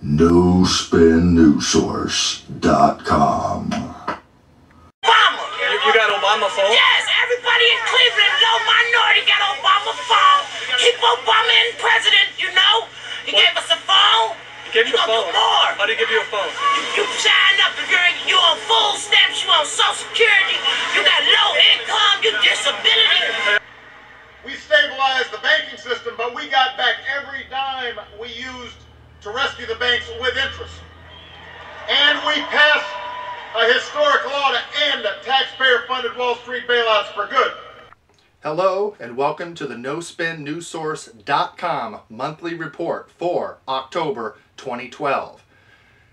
NoSpinNewsSource.com. Obama! You got Obama phone? Yes, everybody in Cleveland, no minority got Obama phone. Keep Obama in president, you know? He gave us a phone. He gave you a phone? More. How did he give you a phone? You sign up if you on full stamps, you on Social Security, you got low income, you disability. We stabilized the banking system, but we got back every dime we used to rescue the banks with interest. And we passed a historic law to end taxpayer-funded Wall Street bailouts for good. Hello and welcome to the NoSpinNewsSource.com monthly report for October 2012.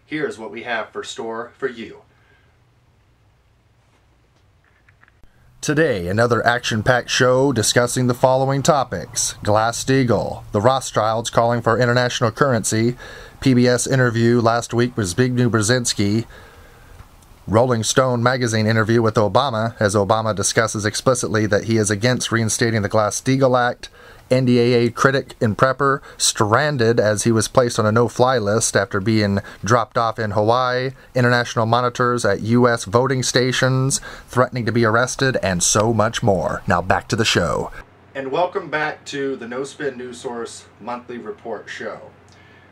Here's what we have for store for you. Today, another action-packed show discussing the following topics: Glass-Steagall, the Rothschilds calling for international currency, PBS interview last week with Zbigniew Brzezinski, Rolling Stone magazine interview with Obama as Obama discusses explicitly that he is against reinstating the Glass-Steagall Act, NDAA critic and prepper stranded as he was placed on a no-fly list after being dropped off in Hawaii, international monitors at U.S. voting stations threatening to be arrested, and so much more. Now back to the show. And welcome back to the No Spin News Source monthly report show.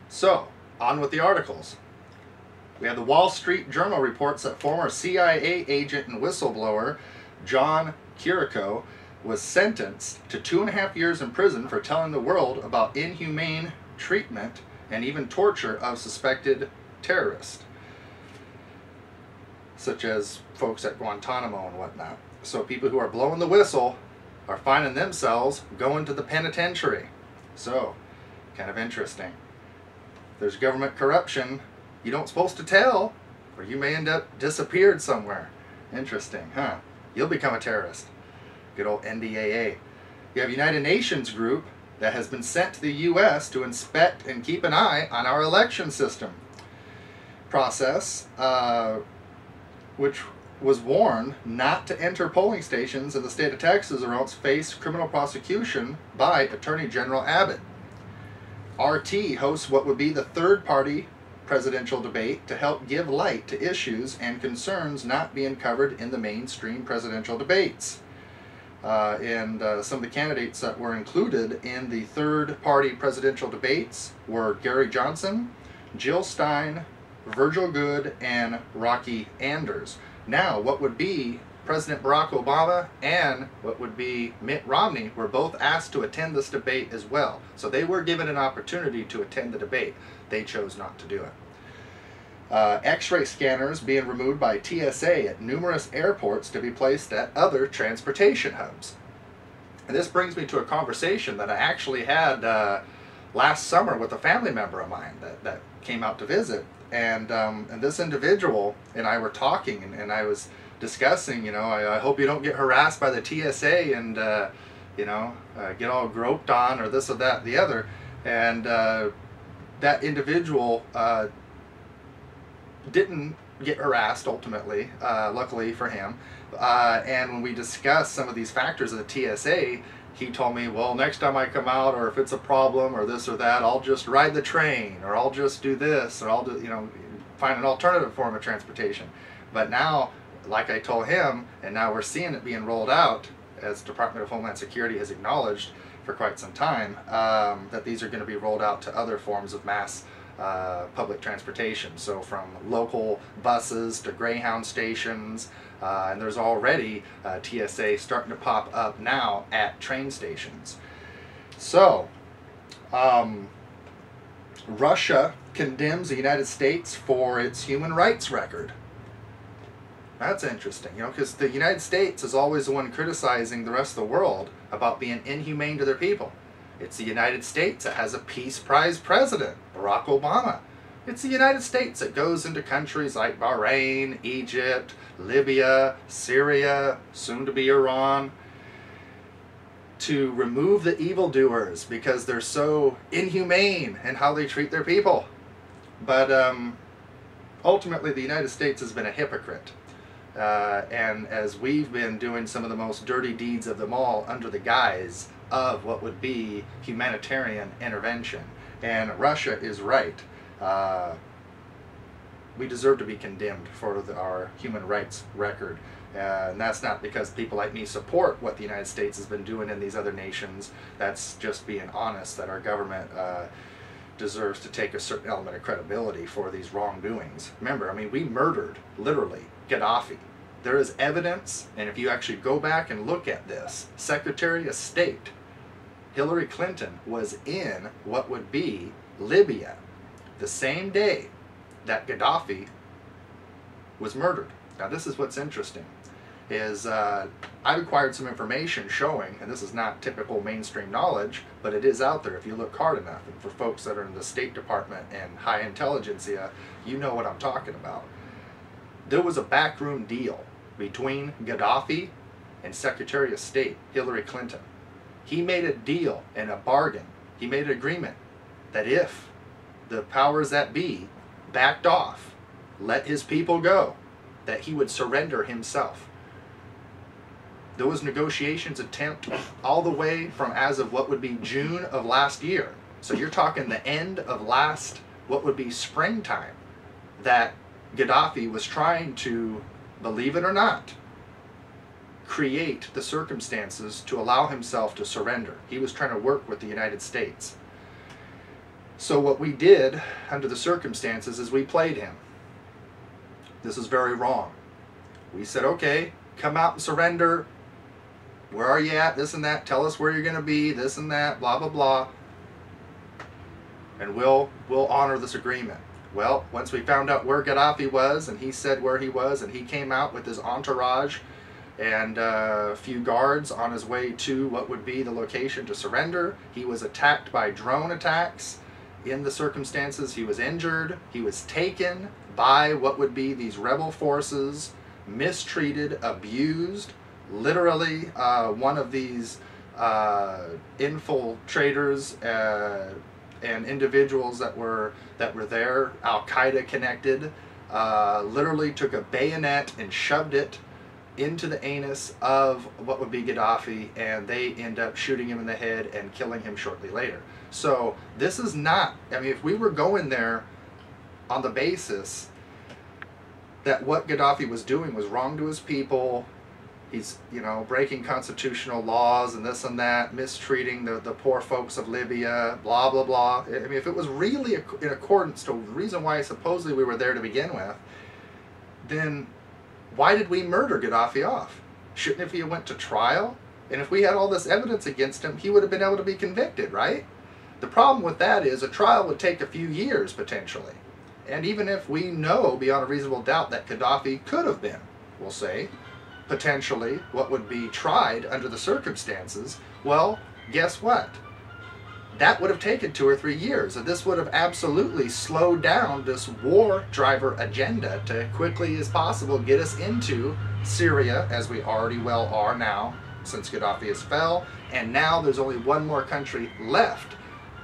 So, on with the articles. We have the Wall Street Journal reports that former CIA agent and whistleblower John Quirico was sentenced to 2.5 years in prison for telling the world about inhumane treatment and even torture of suspected terrorists, such as folks at Guantanamo and whatnot. So people who are blowing the whistle are finding themselves going to the penitentiary. So, kind of interesting. There's government corruption you don't supposed to tell, or you may end up disappeared somewhere. Interesting, huh? You'll become a terrorist. Good old NDAA. You have United Nations group that has been sent to the U.S. to inspect and keep an eye on our election system process, which was warned not to enter polling stations in the state of Texas or else face criminal prosecution by Attorney General Abbott. RT hosts what would be the third-party presidential debate to help give light to issues and concerns not being covered in the mainstream presidential debates. Some of the candidates that were included in the third-party presidential debates were Gary Johnson, Jill Stein, Virgil Goode, and Rocky Anders. Now, what would be President Barack Obama and what would be Mitt Romney were both asked to attend this debate as well. So they were given an opportunity to attend the debate. They chose not to do it. X-ray scanners being removed by TSA at numerous airports to be placed at other transportation hubs. And this brings me to a conversation that I actually had last summer with a family member of mine that came out to visit. And this individual and I were talking, and I was discussing, you know, I hope you don't get harassed by the TSA and, get all groped on or this or that, the other. And that individual didn't get harassed ultimately, luckily for him. And when we discussed some of these factors of the TSA, he told me, well, next time I come out, or if it's a problem or this or that, I'll just ride the train, or I'll just do this, or I'll do, find an alternative form of transportation. But now, like I told him, and now we're seeing it being rolled out, as Department of Homeland Security has acknowledged for quite some time, that these are going to be rolled out to other forms of mass public transportation. So from local buses to Greyhound stations, and there's already TSA starting to pop up now at train stations. So, Russia condemns the United States for its human rights record. That's interesting, because the United States is always the one criticizing the rest of the world about being inhumane to their people. It's the United States that has a Peace Prize president, Barack Obama. It's the United States that goes into countries like Bahrain, Egypt, Libya, Syria, soon to be Iran, to remove the evildoers because they're so inhumane in how they treat their people. But ultimately, the United States has been a hypocrite. And as we've been doing some of the most dirty deeds of them all under the guise of what would be humanitarian intervention. And Russia is right we deserve to be condemned for our human rights record. And that's not because people like me support what the United States has been doing in these other nations. That's just being honest that our government deserves to take a certain element of credibility for these wrongdoings. Remember, I mean, we murdered, literally, Gaddafi. There is evidence, and if you actually go back and look at this, Secretary of State Hillary Clinton was in what would be Libya the same day that Gaddafi was murdered. Now this is what's interesting, is I've acquired some information showing, and this is not typical mainstream knowledge, but it is out there if you look hard enough, and for folks that are in the State Department and high intelligentsia, you know what I'm talking about. There was a backroom deal between Gaddafi and Secretary of State Hillary Clinton. He made a deal and a bargain. He made an agreement that if the powers that be backed off, let his people go, that he would surrender himself. There was negotiations attempt all the way from as of what would be June of last year. So you're talking the end of last, what would be springtime, that Gaddafi was trying to, believe it or not, create the circumstances to allow himself to surrender. He was trying to work with the United States. So what we did under the circumstances is we played him. This is very wrong. We said, okay, come out and surrender. Where are you at? This and that. Tell us where you're going to be. This and that. Blah, blah, blah. And we'll honor this agreement. Well, once we found out where Gaddafi was, and he said where he was, and he came out with his entourage and a few guards on his way to what would be the location to surrender. He was attacked by drone attacks. In the circumstances, he was injured. He was taken by what would be these rebel forces, mistreated, abused. Literally, one of these infiltrators and individuals that were there, Al-Qaeda connected, literally took a bayonet and shoved it into the anus of what would be Gaddafi, and they end up shooting him in the head and killing him shortly later. So this is not, I mean, if we were going there on the basis that what Gaddafi was doing was wrong to his people, he's, you know, breaking constitutional laws and this and that, mistreating the poor folks of Libya, blah, blah, blah. I mean, if it was really in accordance to the reason why supposedly we were there to begin with, then why did we murder Gaddafi off? Shouldn't if he went to trial? And if we had all this evidence against him, he would have been able to be convicted, right? The problem with that is a trial would take a few years, potentially. And even if we know beyond a reasonable doubt that Gaddafi could have been, we'll say, potentially what would be tried under the circumstances, well, guess what? That would have taken 2 or 3 years, and this would have absolutely slowed down this war driver agenda to quickly as possible get us into Syria, as we already well are now, since Gaddafi has fell, and now there's only one more country left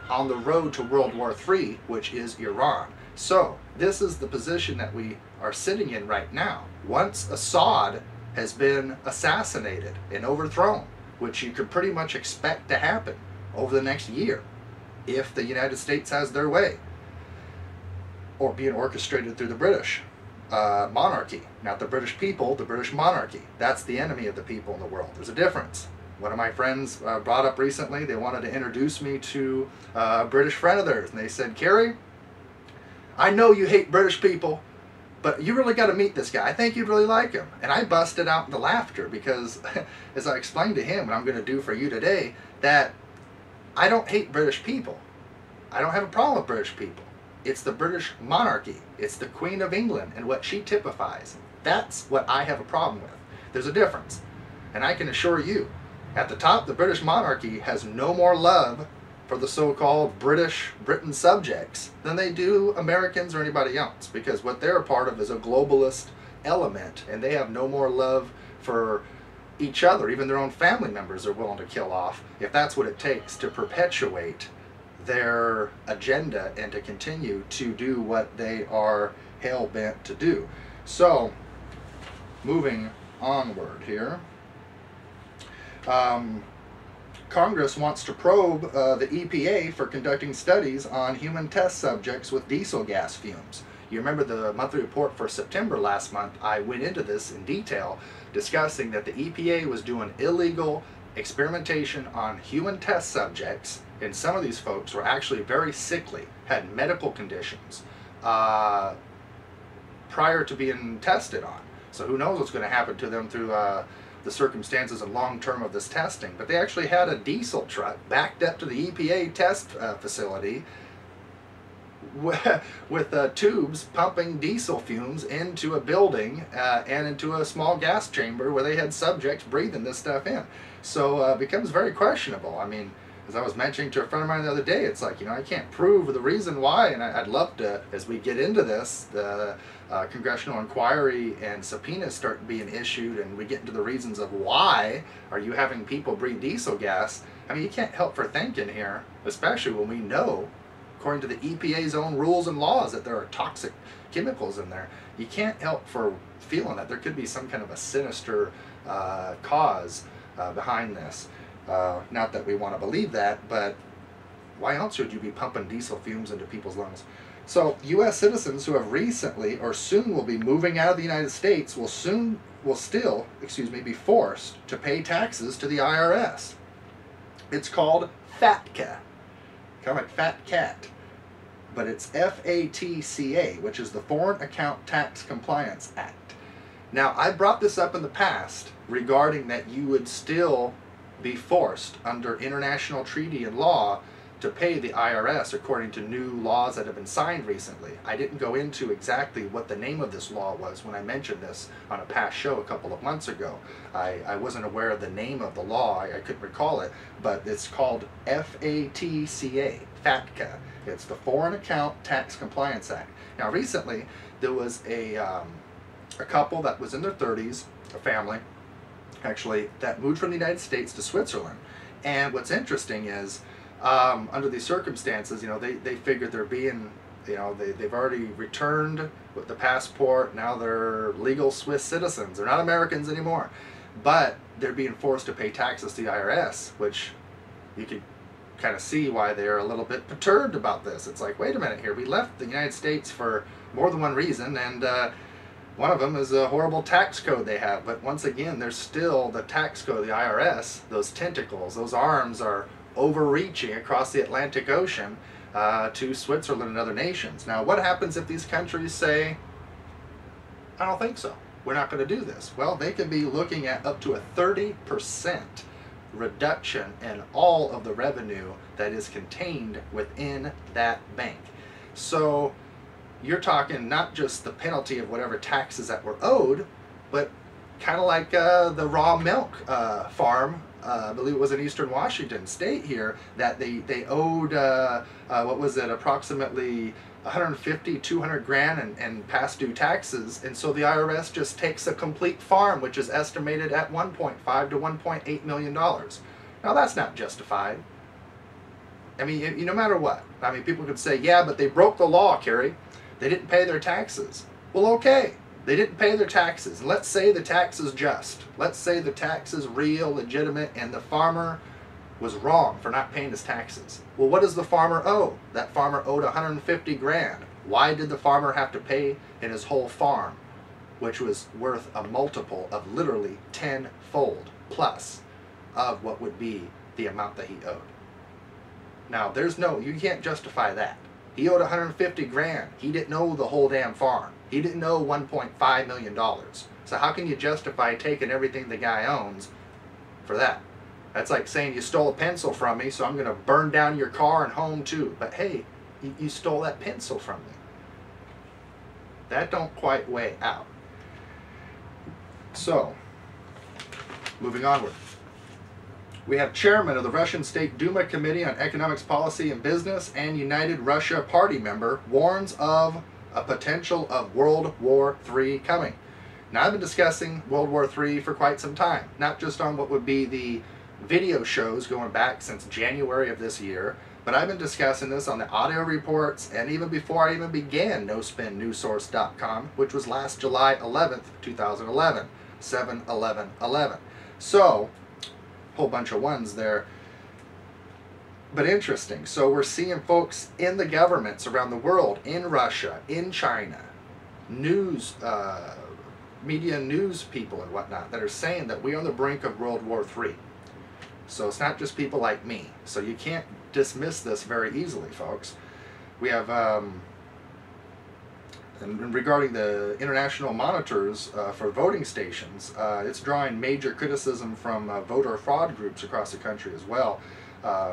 on the road to World War III, which is Iran. So, this is the position that we are sitting in right now. Once Assad has been assassinated and overthrown, which you could pretty much expect to happen over the next year, if the United States has their way, or being orchestrated through the British monarchy. Not the British people, the British monarchy. That's the enemy of the people in the world. There's a difference. One of my friends brought up recently, they wanted to introduce me to a British friend of theirs, and they said, Kari, I know you hate British people, but you really got to meet this guy. I think you'd really like him. And I busted out into laughter because, as I explained to him, what I'm going to do for you today, that I don't hate British people. I don't have a problem with British people. It's the British monarchy. It's the Queen of England and what she typifies. That's what I have a problem with. There's a difference. And I can assure you, at the top, the British monarchy has no more love for the so-called Britain subjects than they do Americans or anybody else, because what they're a part of is a globalist element, and they have no more love for each other. Even their own family members are willing to kill off if that's what it takes to perpetuate their agenda and to continue to do what they are hell-bent to do. So, moving onward here. Congress wants to probe the EPA for conducting studies on human test subjects with diesel gas fumes. You remember the monthly report for September last month, I went into this in detail, discussing that the EPA was doing illegal experimentation on human test subjects, and some of these folks were actually very sickly, had medical conditions prior to being tested on. So who knows what's going to happen to them through the circumstances and long term of this testing. But they actually had a diesel truck backed up to the EPA test facility with tubes pumping diesel fumes into a building and into a small gas chamber where they had subjects breathing this stuff in. So it becomes very questionable. I mean, as I was mentioning to a friend of mine the other day, it's like, you know, I can't prove the reason why, and I'd love to, as we get into this, the congressional inquiry and subpoenas start being issued and we get into the reasons of why are you having people breathe diesel gas. I mean, you can't help for thinking here, especially when we know, according to the EPA's own rules and laws, that there are toxic chemicals in there. You can't help for feeling that there could be some kind of a sinister cause behind this. Not that we want to believe that, but why else would you be pumping diesel fumes into people's lungs? So U.S. citizens who have recently or soon will be moving out of the United States will still be forced to pay taxes to the IRS. It's called FATCA, kind of like fat cat, but it's FATCA, which is the Foreign Account Tax Compliance Act. Now, I brought this up in the past regarding that you would still be forced under international treaty and law to pay the IRS according to new laws that have been signed recently. I didn't go into exactly what the name of this law was when I mentioned this on a past show a couple of months ago. I wasn't aware of the name of the law, I couldn't recall it, but it's called FATCA, FATCA. It's the Foreign Account Tax Compliance Act. Now recently there was a couple that was in their 30s, a family, actually, that moved from the United States to Switzerland. And what's interesting is, under these circumstances, you know, they figured they're being, you know, they've already returned with the passport, now they're legal Swiss citizens, they're not Americans anymore. But they're being forced to pay taxes to the IRS, which you could kind of see why they're a little bit perturbed about this. It's like, wait a minute here, we left the United States for more than one reason, and one of them is a horrible tax code they have. But once again, there's still the tax code, the IRS, those tentacles, those arms are overreaching across the Atlantic Ocean to Switzerland and other nations. Now, what happens if these countries say, I don't think so, we're not going to do this? Well, they could be looking at up to a 30% reduction in all of the revenue that is contained within that bank. So you're talking not just the penalty of whatever taxes that were owed, but kind of like the raw milk farm, I believe it was in Eastern Washington State here, that they owed, what was it, approximately 150, 200 grand in past due taxes, and so the IRS just takes a complete farm, which is estimated at $1.5 to $1.8 million. Now that's not justified. I mean, no matter what. I mean, people could say, yeah, but they broke the law, Kari. They didn't pay their taxes. Well, okay, they didn't pay their taxes. Let's say the tax is just. Let's say the tax is real, legitimate, and the farmer was wrong for not paying his taxes. Well, what does the farmer owe? That farmer owed 150 grand. Why did the farmer have to pay in his whole farm, which was worth a multiple of literally tenfold plus of what would be the amount that he owed? Now, you can't justify that. He owed 150 grand. He didn't owe the whole damn farm. He didn't owe $1.5 million. So how can you justify taking everything the guy owns for that? That's like saying you stole a pencil from me, so I'm going to burn down your car and home too. But hey, you stole that pencil from me. That don't quite weigh out. So, moving onward. We have Chairman of the Russian State Duma Committee on Economics, Policy and Business and United Russia Party member warns of a potential of World War III coming. Now, I've been discussing World War III for quite some time, not just on what would be the video shows going back since January of this year, but I've been discussing this on the audio reports and even before I even began NoSpinNewsSource.com, which was last July 11th, 2011, 7/11/11. So, whole bunch of ones there. But interesting. So we're seeing folks in the governments around the world, in Russia, in China, news, media news people and whatnot, that are saying that we're on the brink of World War III. So it's not just people like me. So you can't dismiss this very easily, folks. We have, and regarding the international monitors for voting stations, it's drawing major criticism from voter fraud groups across the country as well.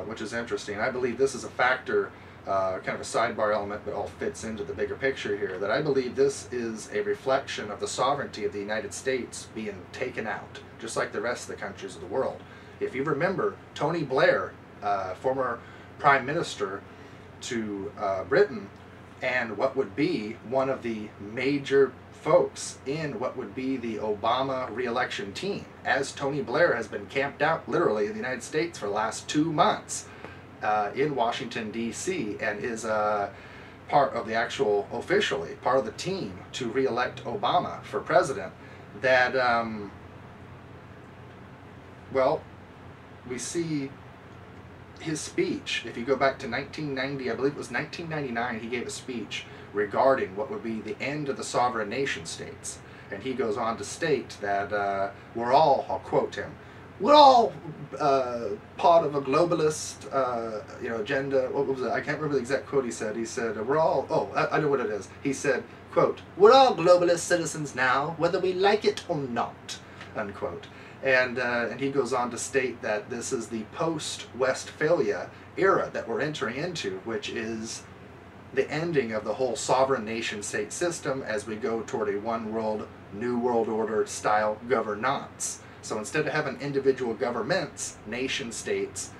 Which is interesting. I believe this is a factor, kind of a sidebar element, but all fits into the bigger picture here, that I believe this is a reflection of the sovereignty of the United States being taken out, just like the rest of the countries of the world. If you remember, Tony Blair, former Prime Minister to Britain, and what would be one of the major folks in what would be the Obama re-election team, as Tony Blair has been camped out literally in the United States for the last 2 months in Washington, D.C., and is part of the actual, officially, part of the team to re-elect Obama for president, that, well, we see his speech. If you go back to 1990, I believe it was 1999, he gave a speech regarding what would be the end of the sovereign nation states. And he goes on to state that we're all, I'll quote him, we're all part of a globalist agenda. What was it? I can't remember the exact quote he said. He said, we're all, I know what it is. He said, quote, we're all globalist citizens now, whether we like it or not, unquote. And he goes on to state that this is the post-Westphalia era that we're entering into, which is the ending of the whole sovereign nation-state system as we go toward a one world, new world order style governance. So instead of having individual governments, nation-states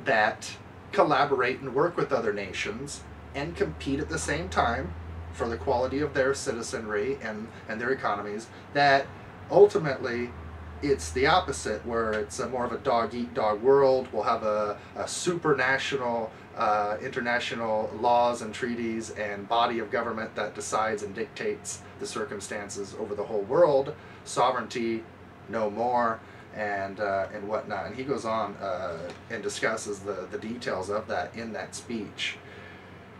that collaborate and work with other nations and compete at the same time for the quality of their citizenry and their economies, that ultimately it's the opposite, where it's more of a dog-eat-dog world. We'll have a supranational, international laws and treaties and body of government that decides and dictates the circumstances over the whole world. Sovereignty, no more, and whatnot. And he goes on and discusses the details of that in that speech.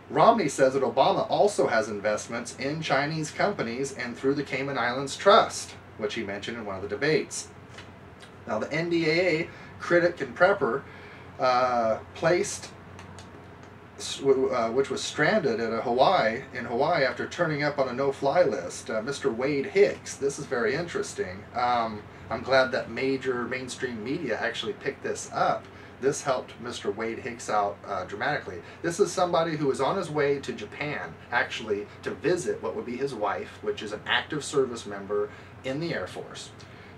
Romney says that Obama also has investments in Chinese companies and through the Cayman Islands Trust, which he mentioned in one of the debates. Now, the NDAA critic and prepper placed, which was stranded at in Hawaii after turning up on a no-fly list, Mr. Wade Hicks. This is very interesting. I'm glad that major mainstream media actually picked this up. This helped Mr. Wade Hicks out dramatically. This is somebody who was on his way to Japan, actually, to visit what would be his wife, which is an active service member in the Air Force.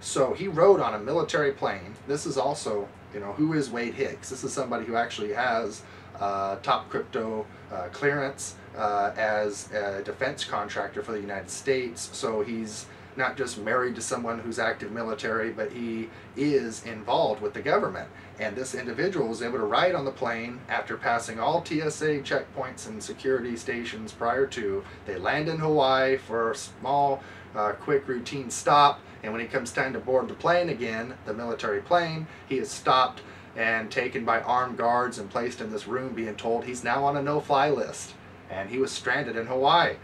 So he rode on a military plane. This is also, who is Wade Hicks? This is somebody who actually has top crypto clearance as a defense contractor for the United States. So he's not just married to someone who's active military, but he is involved with the government. And this individual was able to ride on the plane after passing all TSA checkpoints and security stations prior to. They land in Hawaii for a small, quick routine stop. And when it comes time to board the plane again, the military plane, he is stopped and taken by armed guards and placed in this room being told he's now on a no-fly list. And he was stranded in Hawaii.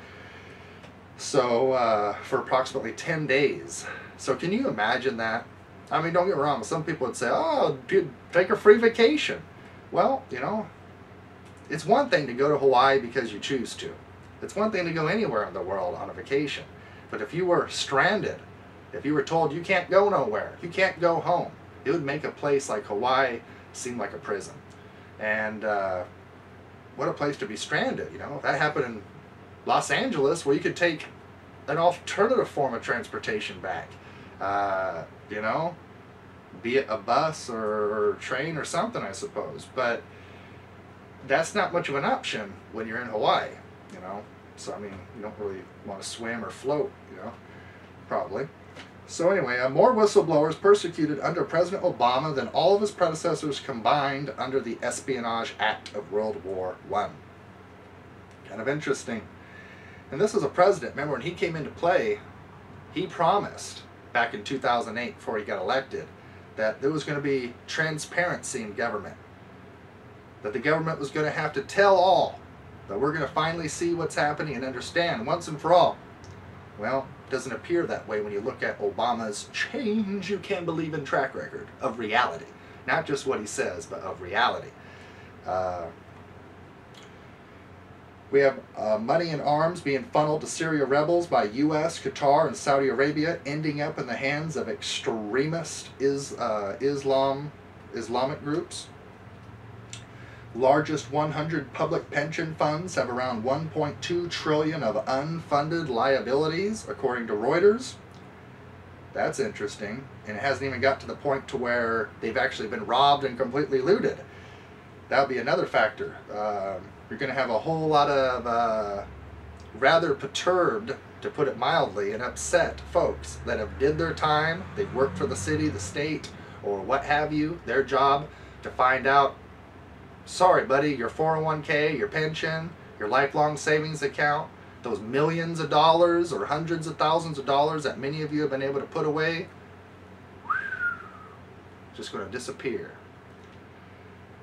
So, for approximately 10 days. So can you imagine that? I mean, don't get me wrong, some people would say, oh, dude, take a free vacation. Well, it's one thing to go to Hawaii because you choose to. It's one thing to go anywhere in the world on a vacation. But if you were stranded, if you were told you can't go nowhere, you can't go home, it would make a place like Hawaii seem like a prison. And what a place to be stranded, That happened in Los Angeles, where you could take an alternative form of transportation back. Be it a bus or train or something, I suppose. But that's not much of an option when you're in Hawaii, So, I mean, you don't really want to swim or float, probably. So anyway, more whistleblowers persecuted under President Obama than all of his predecessors combined under the Espionage Act of World War I. Kind of interesting. And this is a president, remember when he came into play, he promised back in 2008 before he got elected that there was going to be transparency in government. that the government was going to have to tell all, that we're going to finally see what's happening and understand once and for all. Well, it doesn't appear that way when you look at Obama's change you can believe in track record of reality. Not just what he says, but of reality. We have money and arms being funneled to Syria rebels by U.S., Qatar, and Saudi Arabia, ending up in the hands of extremist Islamic groups. Largest 100 public pension funds have around 1.2 trillion of unfunded liabilities, according to Reuters. That's interesting, and it hasn't even got to the point to where they've actually been robbed and completely looted. That would be another factor. You're going to have a whole lot of rather perturbed, to put it mildly, and upset folks that have did their time, they've worked for the city, the state, or what have you, their job, to find out, sorry buddy, your 401k, your pension, your lifelong savings account, those millions of dollars or hundreds of thousands of dollars that many of you have been able to put away, just going to disappear.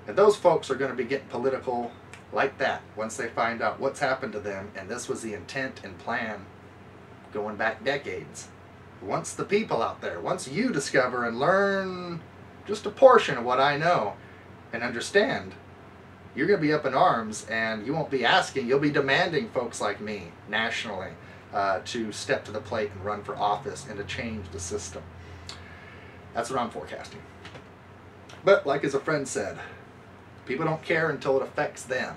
And those folks are going to be getting political like that once they find out what's happened to them, and this was the intent and plan going back decades. Once the people out there, once you discover and learn just a portion of what I know and understand, you're going to be up in arms, and you won't be asking, you'll be demanding folks like me nationally to step to the plate and run for office and to change the system. That's what I'm forecasting. But like as a friend said, people don't care until it affects them.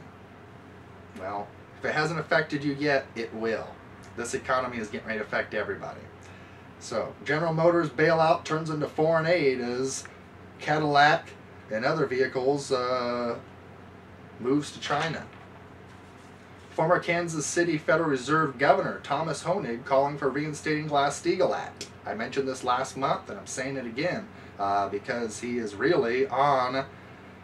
Well, if it hasn't affected you yet, it will. This economy is getting ready to affect everybody. So, General Motors bailout turns into foreign aid as Cadillac and other vehicles moves to China. Former Kansas City Federal Reserve Governor Thomas Honig calling for reinstating Glass-Steagall Act. I mentioned this last month, and I'm saying it again because he is really on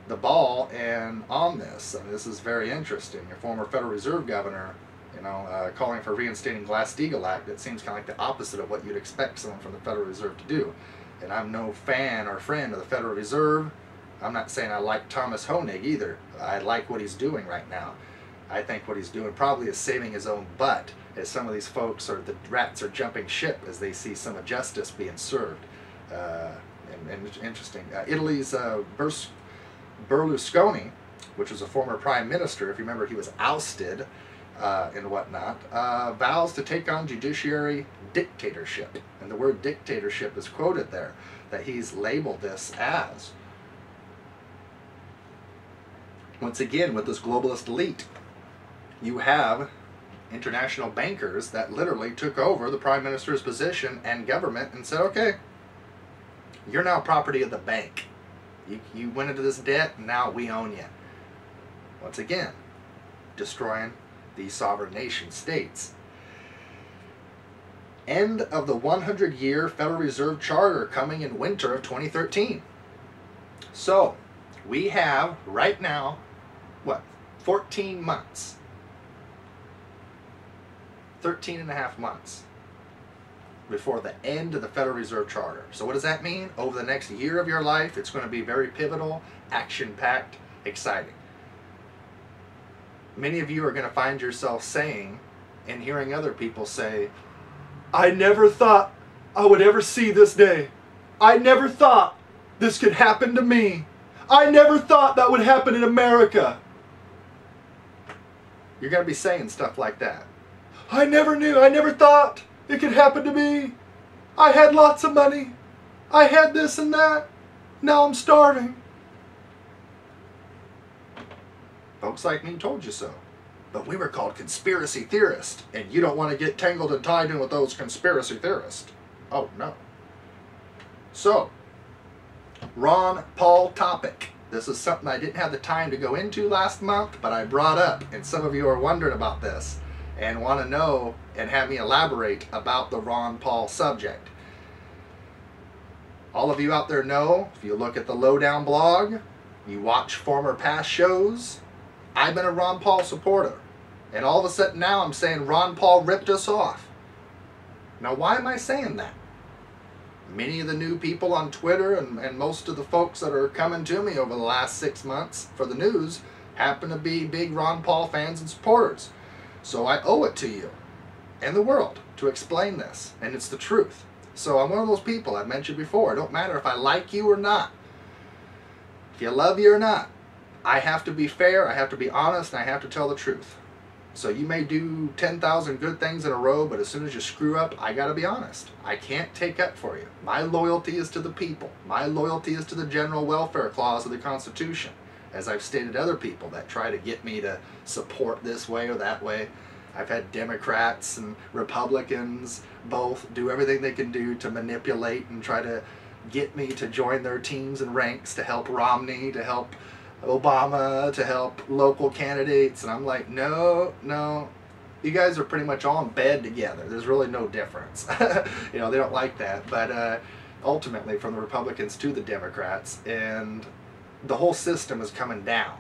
the ball and on this. I mean, this is very interesting. Your former Federal Reserve Governor, you know, calling for reinstating Glass-Steagall Act. It seems kind of like the opposite of what you'd expect someone from the Federal Reserve to do. And I'm no fan or friend of the Federal Reserve. I'm not saying I like Thomas Honig either. I like what he's doing right now. I think what he's doing probably is saving his own butt, as some of these folks, or the rats, are jumping ship as they see some of justice being served. And interesting. Italy's Berlusconi, which was a former prime minister, if you remember, he was ousted and whatnot, vows to take on judiciary dictatorship. And the word dictatorship is quoted there, that he's labeled this as. Once again, with this globalist elite, you have international bankers that literally took over the prime minister's position and government and said, okay, you're now property of the bank. You went into this debt, and now we own you. Once again, destroying the sovereign nation states. End of the 100-year Federal Reserve Charter coming in winter of 2013. So, we have right now, what, 14 months. 13 and a half months before the end of the Federal Reserve Charter. So what does that mean? Over the next year of your life, it's going to be very pivotal, action-packed, exciting. Many of you are going to find yourself saying and hearing other people say, I never thought I would ever see this day. I never thought this could happen to me. I never thought that would happen in America. You're going to be saying stuff like that. I never knew, I never thought it could happen to me. I had lots of money. I had this and that. Now I'm starving. Folks like me told you so. But we were called conspiracy theorists, and you don't want to get tangled and tied in with those conspiracy theorists. Oh, no. So, Ron Paul topic. This is something I didn't have the time to go into last month, but I brought up, and some of you are wondering about this and want to know and have me elaborate about the Ron Paul subject. All of you out there know, if you look at the Lowdown blog, you watch former past shows, I've been a Ron Paul supporter. And all of a sudden now I'm saying Ron Paul ripped us off. Now why am I saying that? Many of the new people on Twitter and most of the folks that are coming to me over the last 6 months for the news happen to be big Ron Paul fans and supporters. So I owe it to you and the world to explain this, and it's the truth. So I'm one of those people I've mentioned before. It don't matter if I like you or not, if you love you or not. I have to be fair, I have to be honest, and I have to tell the truth. So you may do 10,000 good things in a row, but as soon as you screw up, I gotta be honest. I can't take up for you. My loyalty is to the people. My loyalty is to the general welfare clause of the Constitution. As I've stated to other people that try to get me to support this way or that way. I've had Democrats and Republicans both do everything they can do to manipulate and try to get me to join their teams and ranks to help Romney, to help Obama, to help local candidates. And I'm like, no, you guys are pretty much all in bed together. There's really no difference. You know, they don't like that. But ultimately, from the Republicans to the Democrats, and the whole system is coming down.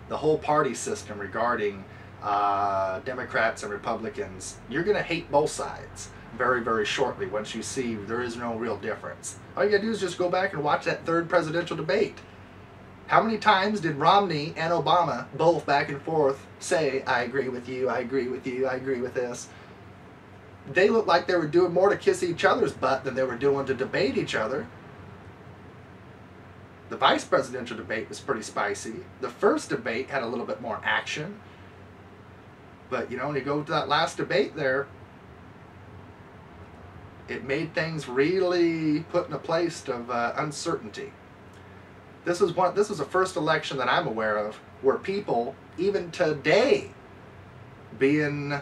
The whole party system regarding Democrats and Republicans, you're going to hate both sides very, very shortly once you see there is no real difference. All you got to do is just go back and watch that third presidential debate. How many times did Romney and Obama both back and forth say, I agree with you, I agree with you, I agree with this? They looked like they were doing more to kiss each other's butt than they were doing to debate each other. The vice presidential debate was pretty spicy. The first debate had a little bit more action. But, you know, when you go to that last debate there, it made things really put in a place of uncertainty. This was the first election that I'm aware of where people, even today, being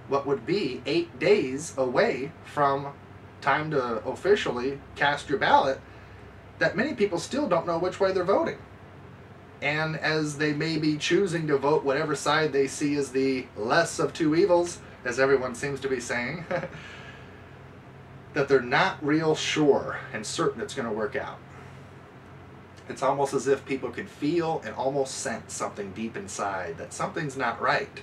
what would be 8 days away from time to officially cast your ballot, that many people still don't know which way they're voting. And as they may be choosing to vote whatever side they see as the less of two evils, as everyone seems to be saying, that they're not real sure and certain it's going to work out. It's almost as if people could feel and almost sense something deep inside, that something's not right.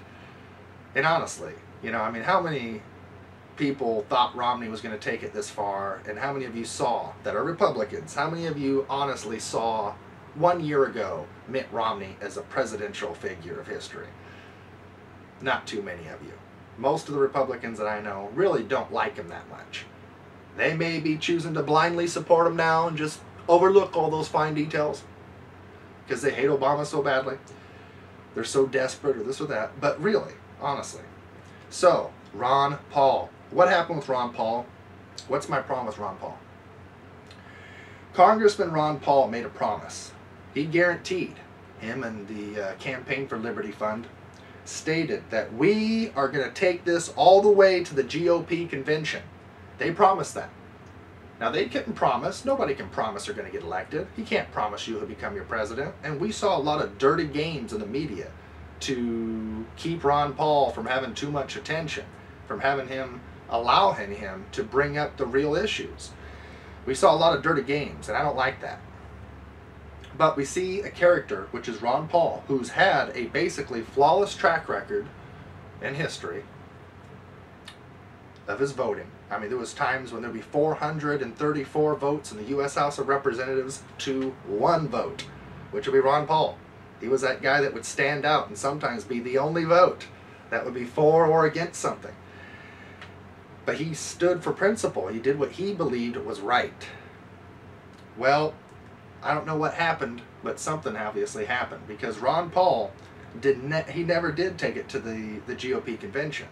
And honestly, you know, I mean, how many people thought Romney was going to take it this far, and how many of you saw, that are Republicans, how many of you honestly saw 1 year ago Mitt Romney as a presidential figure of history? Not too many of you. Most of the Republicans that I know really don't like him that much. They may be choosing to blindly support him now and just overlook all those fine details because they hate Obama so badly. They're so desperate or this or that. But really, honestly. So, Ron Paul. What happened with Ron Paul? What's my problem with Ron Paul? Congressman Ron Paul made a promise. He guaranteed, him and the Campaign for Liberty Fund, stated that we are going to take this all the way to the GOP convention. They promised that. Now, they couldn't promise. Nobody can promise they're going to get elected. He can't promise you he'll become your president. And we saw a lot of dirty games in the media to keep Ron Paul from having too much attention, from allowing him to bring up the real issues. We saw a lot of dirty games, and I don't like that. But we see a character, which is Ron Paul, who's had a basically flawless track record in history of his voting. I mean, there was times when there'd be 434 votes in the U.S. House of Representatives to 1 vote, which would be Ron Paul. He was that guy that would stand out and sometimes be the only vote that would be for or against something. But he stood for principle. He did what he believed was right. Well, I don't know what happened, but something obviously happened, because Ron Paul he never did take it to the GOP convention.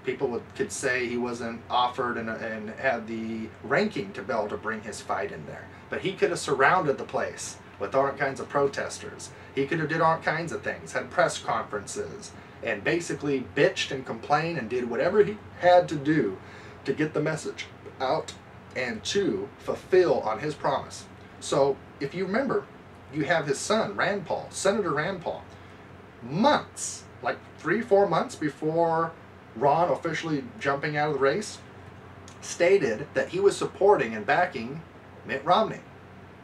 People could say he wasn't offered and had the ranking to be able to bring his fight in there. But he could have surrounded the place with all kinds of protesters. He could have did all kinds of things, had press conferences, and basically bitched and complained and did whatever he had to do to get the message out and to fulfill on his promise. So, if you remember, you have his son, Rand Paul, Senator Rand Paul, months, like 3-4 months before Ron officially jumping out of the race, stated that he was supporting and backing Mitt Romney.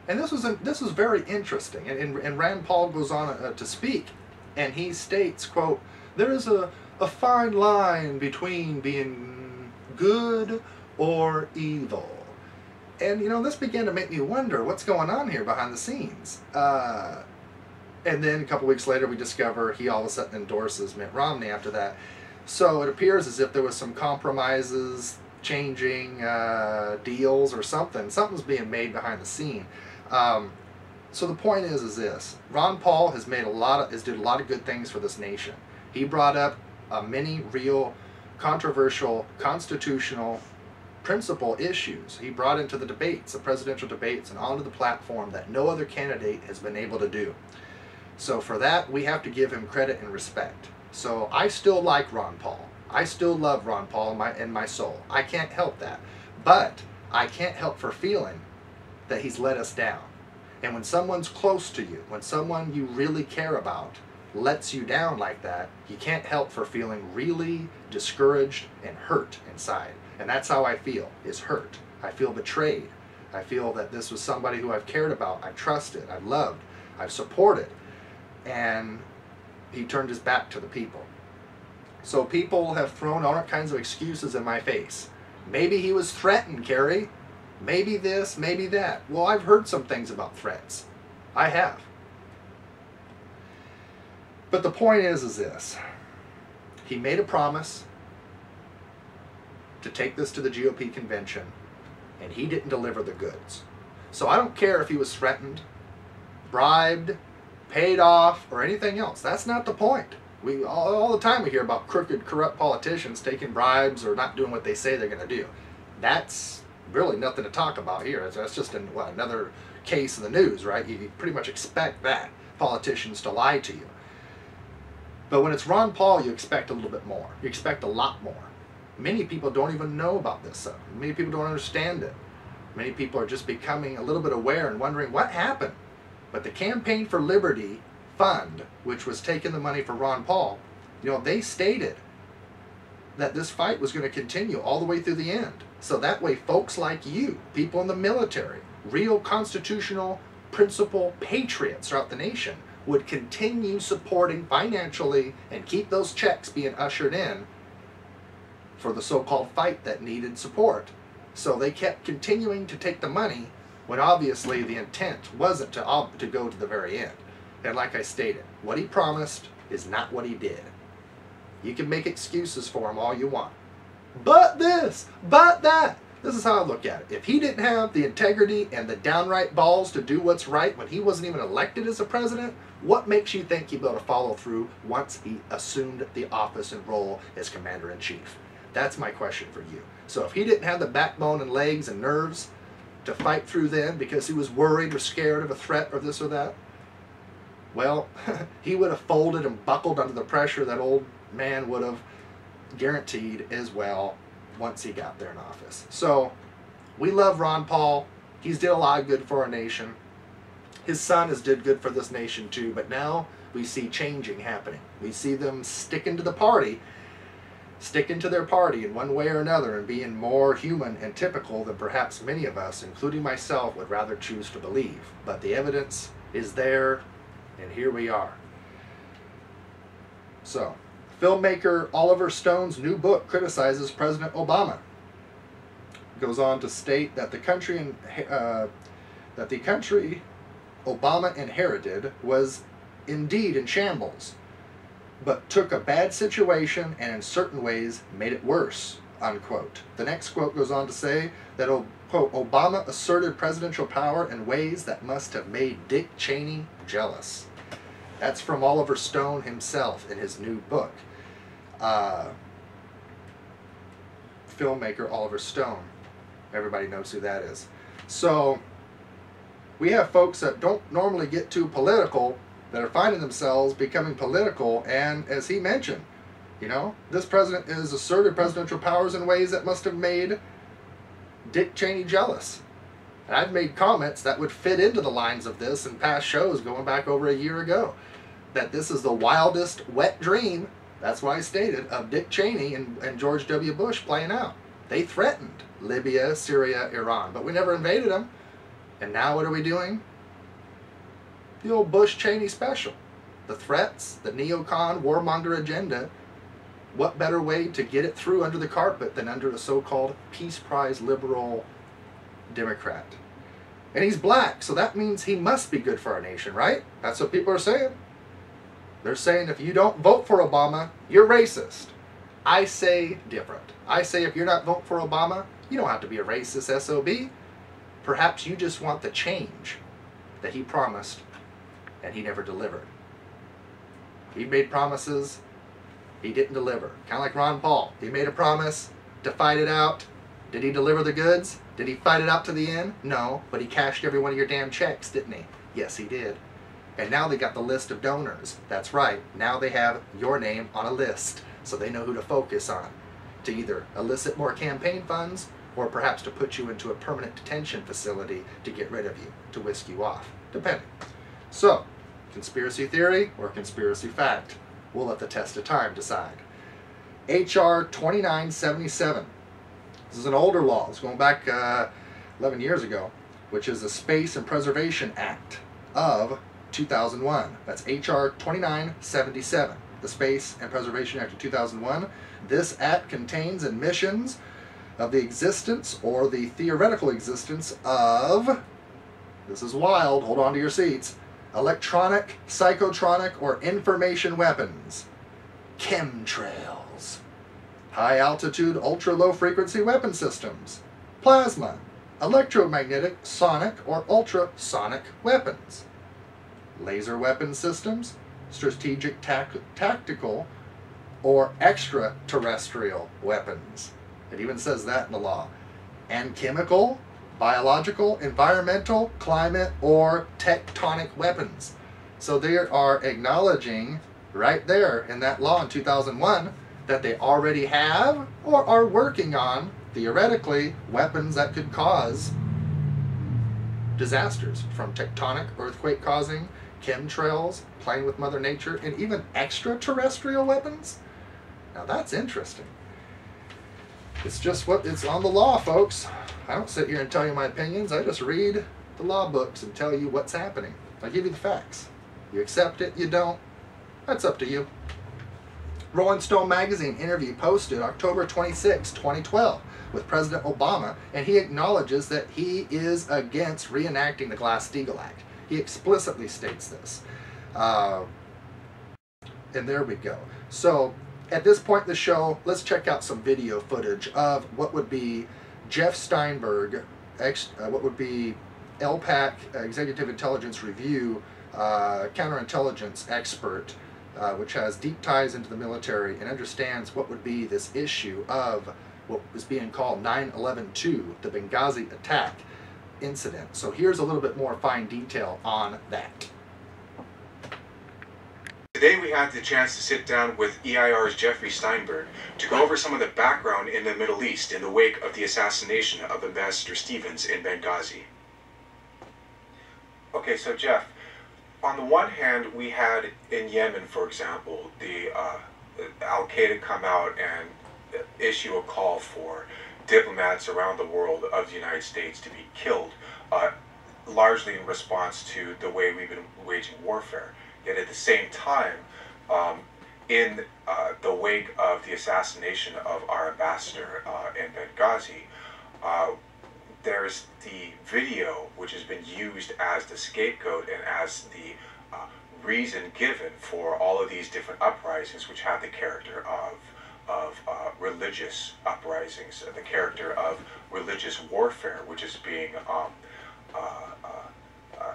And this was very interesting. And Rand Paul goes on to speak, and he states, quote, "There is a fine line between being good or evil." And, you know, this began to make me wonder what's going on here behind the scenes. And then a couple weeks later, we discover he all of a sudden endorses Mitt Romney after that. So it appears as if there was some compromises, changing deals or something. Something's being made behind the scene. So the point is this: Ron Paul has did a lot of good things for this nation. He brought up many real controversial constitutional principle issues. He brought into the debates, the presidential debates, and onto the platform that no other candidate has been able to do. So for that, we have to give him credit and respect. So I still like Ron Paul. I still love Ron Paul in my soul. I can't help that. But I can't help for feeling that he's let us down. And when someone's close to you, when someone you really care about lets you down like that, you can't help for feeling really discouraged and hurt inside. And that's how I feel, is hurt. I feel betrayed. I feel that this was somebody who I've cared about, I've trusted, I've loved, I've supported. And he turned his back to the people. So people have thrown all kinds of excuses in my face. Maybe he was threatened, Kari. Maybe this, maybe that. Well, I've heard some things about threats. I have. But the point is this. He made a promise to take this to the GOP convention, and he didn't deliver the goods. So I don't care if he was threatened, bribed, paid off, or anything else. That's not the point. All the time we hear about crooked, corrupt politicians taking bribes or not doing what they say they're going to do. That's really nothing to talk about here. That's just another case in the news, right? You pretty much expect that, politicians to lie to you. But when it's Ron Paul, you expect a little bit more. You expect a lot more. Many people don't even know about this stuff. Many people don't understand it. Many people are just becoming a little bit aware and wondering what happened. But the Campaign for Liberty Fund, which was taking the money for Ron Paul, you know, they stated that this fight was going to continue all the way through the end. So that way folks like you, people in the military, real constitutional principle patriots throughout the nation, would continue supporting financially and keep those checks being ushered in for the so-called fight that needed support. So they kept continuing to take the money when obviously the intent wasn't to go to the very end. And like I stated, what he promised is not what he did. You can make excuses for him all you want. But this, but that. This is how I look at it. If he didn't have the integrity and the downright balls to do what's right when he wasn't even elected as a president, what makes you think he'd be able to follow through once he assumed the office and role as commander-in-chief? That's my question for you. So if he didn't have the backbone and legs and nerves to fight through then because he was worried or scared of a threat or this or that, well, he would have folded and buckled under the pressure that old man would have guaranteed as well once he got there in office. So we love Ron Paul. He's did a lot of good for our nation. His son has did good for this nation too, but now we see changing happening. We see them sticking to the party, sticking to their party in one way or another and being more human and typical than perhaps many of us, including myself, would rather choose to believe. But the evidence is there, and here we are. So, filmmaker Oliver Stone's new book criticizes President Obama. Goes on to state that the country Obama inherited was indeed in shambles, but took a bad situation and in certain ways made it worse, unquote. The next quote goes on to say that, quote, Obama asserted presidential power in ways that must have made Dick Cheney jealous. That's from Oliver Stone himself in his new book. Filmmaker Oliver Stone. Everybody knows who that is. So, we have folks that don't normally get too political that are finding themselves becoming political, and as he mentioned, you know, this president has asserted presidential powers in ways that must have made Dick Cheney jealous. And I've made comments that would fit into the lines of this in past shows going back over a year ago, that this is the wildest wet dream, that's why I stated, of Dick Cheney and George W. Bush playing out. They threatened Libya, Syria, Iran, but we never invaded them. And now what are we doing? The old Bush-Cheney special. The threats, the neocon, warmonger agenda. What better way to get it through under the carpet than under a so-called Peace Prize liberal Democrat. And he's black, so that means he must be good for our nation, right? That's what people are saying. They're saying if you don't vote for Obama, you're racist. I say different. I say if you're not voting for Obama, you don't have to be a racist SOB. Perhaps you just want the change that he promised and he never delivered. He made promises, he didn't deliver. Kind of like Ron Paul. He made a promise to fight it out. Did he deliver the goods? Did he fight it out to the end? No, but he cashed every one of your damn checks, didn't he? Yes, he did. And now they got the list of donors. That's right. Now they have your name on a list, so they know who to focus on, to either elicit more campaign funds or perhaps to put you into a permanent detention facility to get rid of you, to whisk you off, depending. So, conspiracy theory or conspiracy fact? We'll let the test of time decide. H.R. 2977. This is an older law. It's going back 11 years ago, which is the Space and Preservation Act of 2001. That's H.R. 2977, the Space and Preservation Act of 2001. This act contains admissions of the existence or the theoretical existence of, this is wild, hold on to your seats, electronic, psychotronic, or information weapons, chemtrails, high-altitude, ultra-low frequency weapon systems, plasma, electromagnetic, sonic, or ultrasonic weapons, laser weapon systems, strategic, tactical, or extraterrestrial weapons. It even says that in the law. And chemical, biological, environmental, climate, or tectonic weapons. So they are acknowledging right there in that law in 2001 that they already have or are working on, theoretically, weapons that could cause disasters, from tectonic, earthquake-causing, chemtrails, playing with Mother Nature, and even extraterrestrial weapons. Now that's interesting. It's just what it's on the law, folks. I don't sit here and tell you my opinions. I just read the law books and tell you what's happening. I give you the facts. You accept it, you don't. That's up to you. Rolling Stone magazine interview posted October 26, 2012 with President Obama, and he acknowledges that he is against reenacting the Glass-Steagall Act. He explicitly states this. And there we go. So, at this point in the show, let's check out some video footage of what would be Jeff Steinberg, what would be LPAC, Executive Intelligence Review, counterintelligence expert, which has deep ties into the military and understands what would be this issue of what was being called 9/11/2, the Benghazi attack incident. So here's a little bit more fine detail on that. Today we had the chance to sit down with EIR's Jeffrey Steinberg to go over some of the background in the Middle East in the wake of the assassination of Ambassador Stevens in Benghazi. Okay, so Jeff, on the one hand, we had in Yemen, for example, the Al-Qaeda come out and issue a call for diplomats around the world of the United States to be killed, largely in response to the way we've been waging warfare. Yet at the same time, in the wake of the assassination of our ambassador in Benghazi, there's the video which has been used as the scapegoat and as the reason given for all of these different uprisings, which have the character of religious uprisings, the character of religious warfare, which is being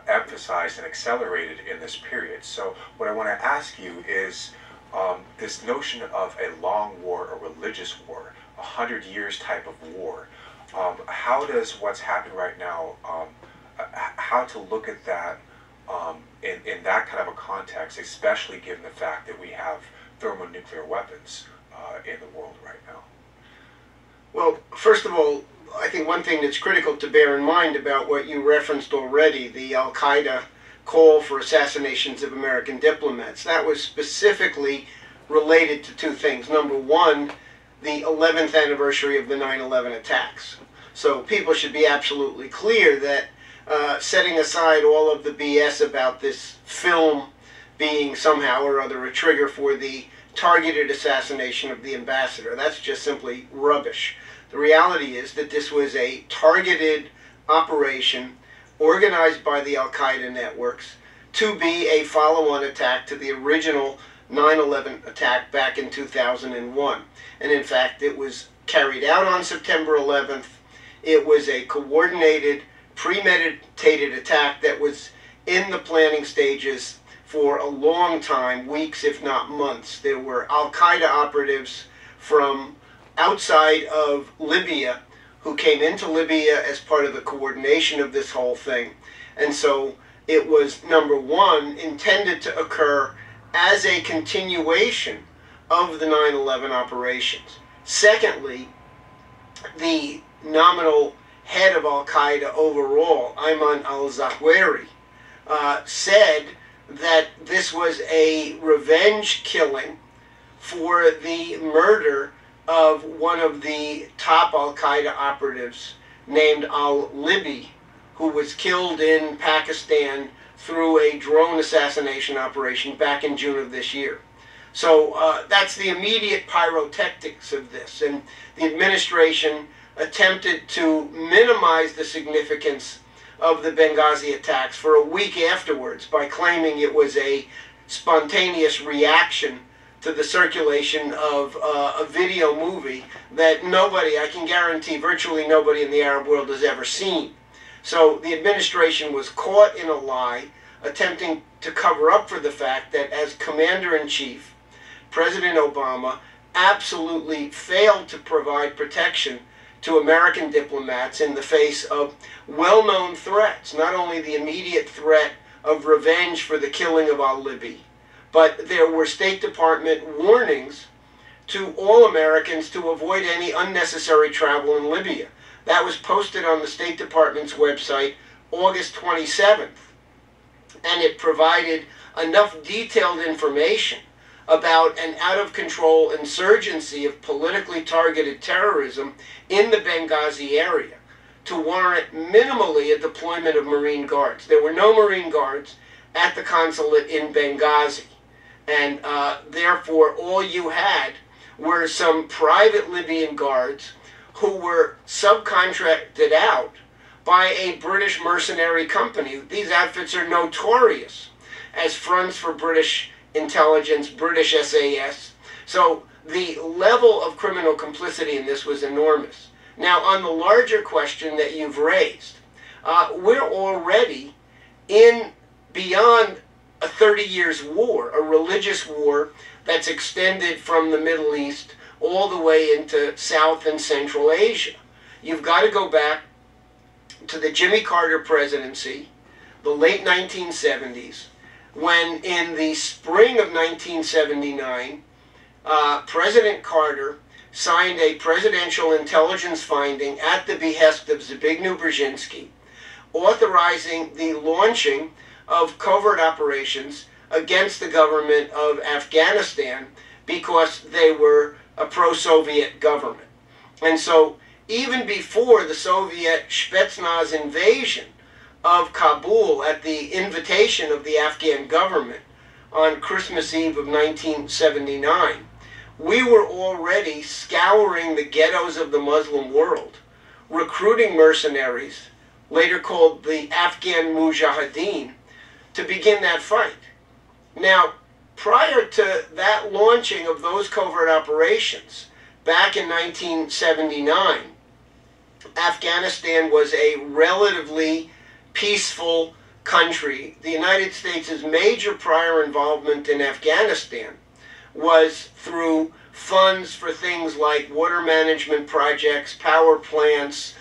emphasized and accelerated in this period. So what I want to ask you is this notion of a long war, a religious war, 100 years type of war. How does what's happening right now, how to look at that in that kind of a context, especially given the fact that we have thermonuclear weapons in the world right now? Well, first of all, I think one thing that's critical to bear in mind about what you referenced already, the Al-Qaeda call for assassinations of American diplomats, that was specifically related to two things. Number one, the 11th anniversary of the 9/11 attacks. So people should be absolutely clear that setting aside all of the BS about this film being somehow or other a trigger for the targeted assassination of the ambassador, that's just simply rubbish. The reality is that this was a targeted operation organized by the Al-Qaeda networks to be a follow-on attack to the original 9/11 attack back in 2001. And in fact, it was carried out on September 11th. It was a coordinated, premeditated attack that was in the planning stages for a long time, weeks if not months. There were Al-Qaeda operatives from outside of Libya who came into Libya as part of the coordination of this whole thing. And so it was, number one, intended to occur as a continuation of the 9/11 operations. Secondly, the nominal head of Al-Qaeda overall, Ayman al-Zawahiri, said that this was a revenge killing for the murder of one of the top Al-Qaeda operatives named al-Libi, who was killed in Pakistan through a drone assassination operation back in June of this year. So that's the immediate pyrotechnics of this. And the administration attempted to minimize the significance of the Benghazi attacks for a week afterwards by claiming it was a spontaneous reaction to the circulation of a video movie that nobody, I can guarantee virtually nobody in the Arab world has ever seen. So the administration was caught in a lie, attempting to cover up for the fact that as Commander-in-Chief, President Obama absolutely failed to provide protection to American diplomats in the face of well-known threats, not only the immediate threat of revenge for the killing of al-Libi, but there were State Department warnings to all Americans to avoid any unnecessary travel in Libya. That was posted on the State Department's website August 27th, and it provided enough detailed information about an out-of-control insurgency of politically targeted terrorism in the Benghazi area to warrant minimally a deployment of Marine Guards. There were no Marine Guards at the consulate in Benghazi, and therefore all you had were some private Libyan guards who were subcontracted out by a British mercenary company. These outfits are notorious as fronts for British intelligence, British SAS. So the level of criminal complicity in this was enormous. Now, on the larger question that you've raised, we're already in beyond a 30 years war, a religious war that's extended from the Middle East all the way into South and Central Asia. You've got to go back to the Jimmy Carter presidency, the late 1970s, when in the spring of 1979, President Carter signed a presidential intelligence finding at the behest of Zbigniew Brzezinski, authorizing the launching of covert operations against the government of Afghanistan because they were a pro-Soviet government. And so even before the Soviet Spetsnaz invasion of Kabul at the invitation of the Afghan government on Christmas Eve of 1979, we were already scouring the ghettos of the Muslim world, recruiting mercenaries, later called the Afghan Mujahideen, to begin that fight. Now, prior to that launching of those covert operations, back in 1979, Afghanistan was a relatively peaceful country. The United States' major prior involvement in Afghanistan was through funds for things like water management projects, power plants,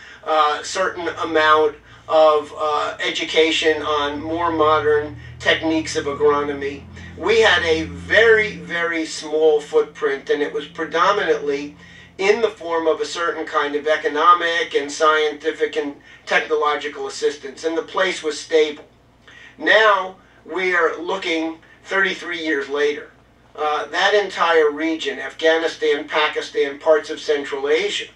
certain amount of education on more modern techniques of agronomy. We had a very, very small footprint, and it was predominantly in the form of a certain kind of economic and scientific and technological assistance, and the place was stable. Now we are looking 33 years later. That entire region, Afghanistan, Pakistan, parts of Central Asia,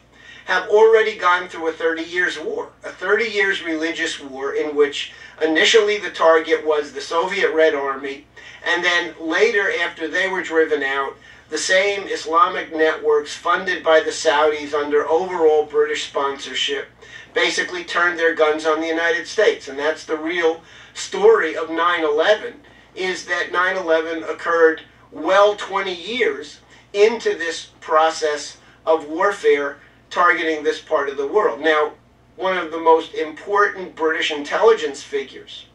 have already gone through a 30 years war, a 30 years religious war in which initially the target was the Soviet Red Army, and then later, after they were driven out, the same Islamic networks funded by the Saudis under overall British sponsorship basically turned their guns on the United States. And that's the real story of 9/11, is that 9/11 occurred well 20 years into this process of warfare targeting this part of the world. Now, one of the most important British intelligence figures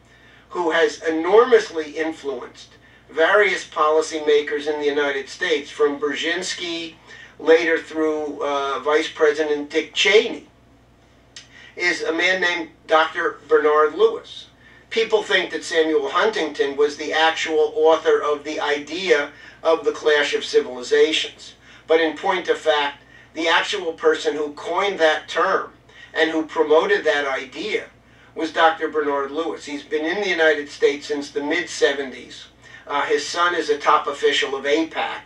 who has enormously influenced various policymakers in the United States, from Brzezinski later through Vice President Dick Cheney, is a man named Dr. Bernard Lewis. People think that Samuel Huntington was the actual author of the idea of the clash of civilizations. But in point of fact, the actual person who coined that term and who promoted that idea was Dr. Bernard Lewis. He's been in the United States since the mid-70s. His son is a top official of AIPAC.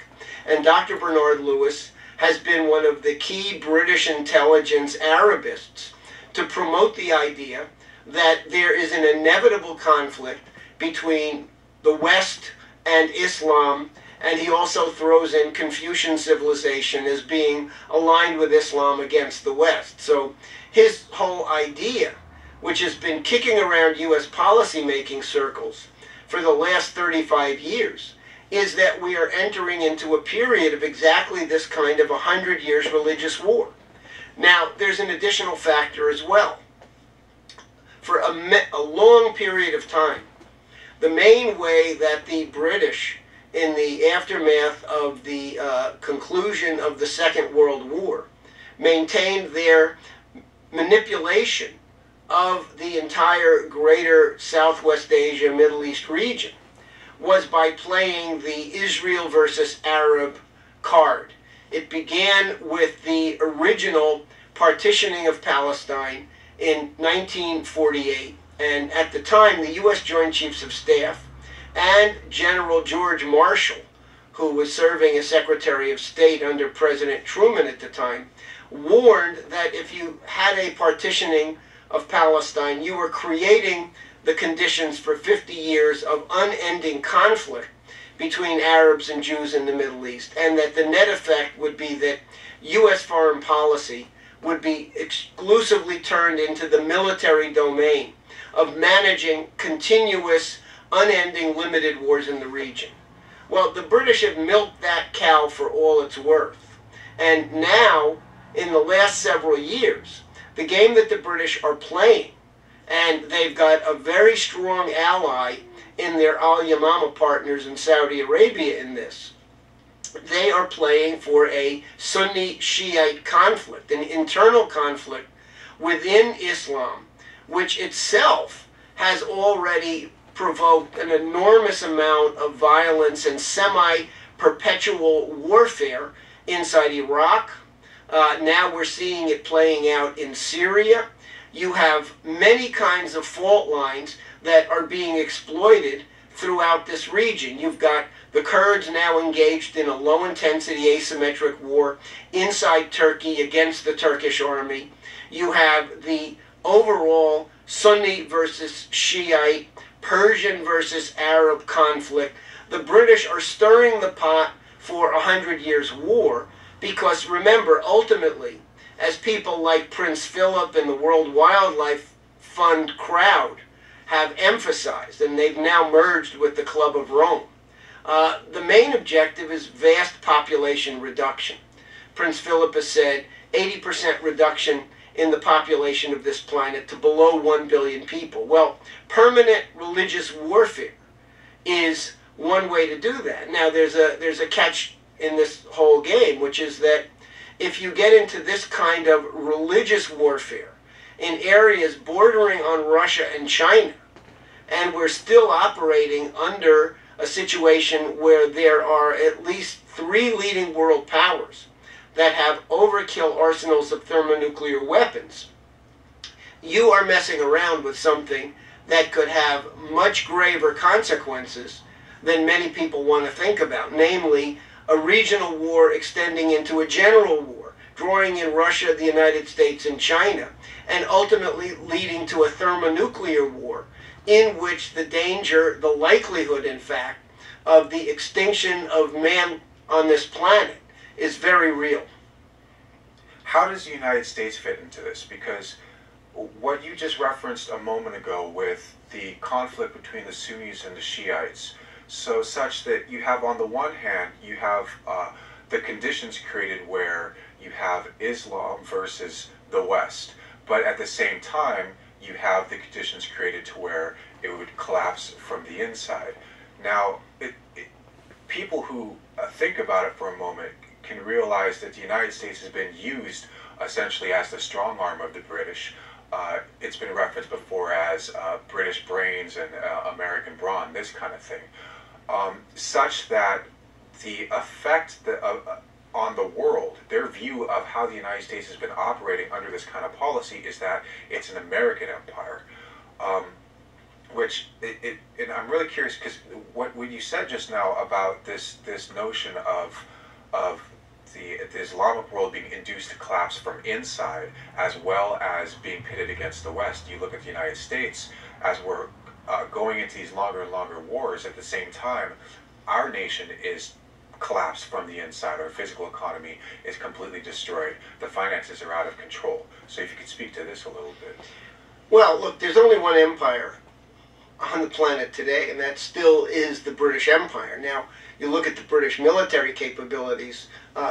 And Dr. Bernard Lewis has been one of the key British intelligence Arabists to promote the idea that there is an inevitable conflict between the West and Islam, and he also throws in Confucian civilization as being aligned with Islam against the West. So his whole idea, which has been kicking around U.S. policymaking circles for the last 35 years, is that we are entering into a period of exactly this kind of 100 years religious war. Now, there's an additional factor as well. For a long period of time, the main way that the British, in the aftermath of the conclusion of the Second World War, maintained their manipulation of the entire greater Southwest Asia, Middle East region was by playing the Israel versus Arab card. It began with the original partitioning of Palestine in 1948, and at the time the U.S. Joint Chiefs of Staff and General George Marshall, who was serving as Secretary of State under President Truman at the time, warned that if you had a partitioning of Palestine, you were creating the conditions for 50 years of unending conflict between Arabs and Jews in the Middle East, and that the net effect would be that U.S. foreign policy would be exclusively turned into the military domain of managing continuous, unending, limited wars in the region. Well, the British have milked that cow for all it's worth. And now, in the last several years, the game that the British are playing, and they've got a very strong ally in their Al-Yamama partners in Saudi Arabia in this, they are playing for a Sunni-Shiite conflict, an internal conflict within Islam, which itself has already provoked an enormous amount of violence and semi-perpetual warfare inside Iraq. Now we're seeing it playing out in Syria. You have many kinds of fault lines that are being exploited throughout this region. You've got the Kurds now engaged in a low-intensity asymmetric war inside Turkey against the Turkish army. You have the overall Sunni versus Shiite, Persian versus Arab conflict. The British are stirring the pot for 100 years war because, remember, ultimately, as people like Prince Philip and the World Wildlife Fund crowd have emphasized, and they've now merged with the Club of Rome, the main objective is vast population reduction. Prince Philip has said 80% reduction in the population of this planet to below 1 billion people. Well, permanent religious warfare is one way to do that. Now, there's a catch in this whole game, which is that if you get into this kind of religious warfare in areas bordering on Russia and China, and we're still operating under a situation where there are at least 3 leading world powers that have overkill arsenals of thermonuclear weapons, you are messing around with something that could have much graver consequences than many people want to think about, namely a regional war extending into a general war, drawing in Russia, the United States, and China, and ultimately leading to a thermonuclear war in which the danger, the likelihood, in fact, of the extinction of man on this planet is very real. How does the United States fit into this? Because what you just referenced a moment ago with the conflict between the Sunnis and the Shiites, so such that you have, on the one hand, you have the conditions created where you have Islam versus the West, but at the same time, you have the conditions created to where it would collapse from the inside. Now, people who think about it for a moment can realize that the United States has been used essentially as the strong arm of the British. It's been referenced before as British brains and American brawn, this kind of thing, such that the effect on the world, their view of how the United States has been operating under this kind of policy is that it's an American empire. And I'm really curious because what you said just now about this notion of the Islamic world being induced to collapse from inside, as well as being pitted against the West. You look at the United States as we're going into these longer and longer wars. At the same time, our nation is collapsed from the inside. Our physical economy is completely destroyed. The finances are out of control. So if you could speak to this a little bit. Well, look, there's only one empire on the planet today, and that still is the British Empire. Now, you look at the British military capabilities,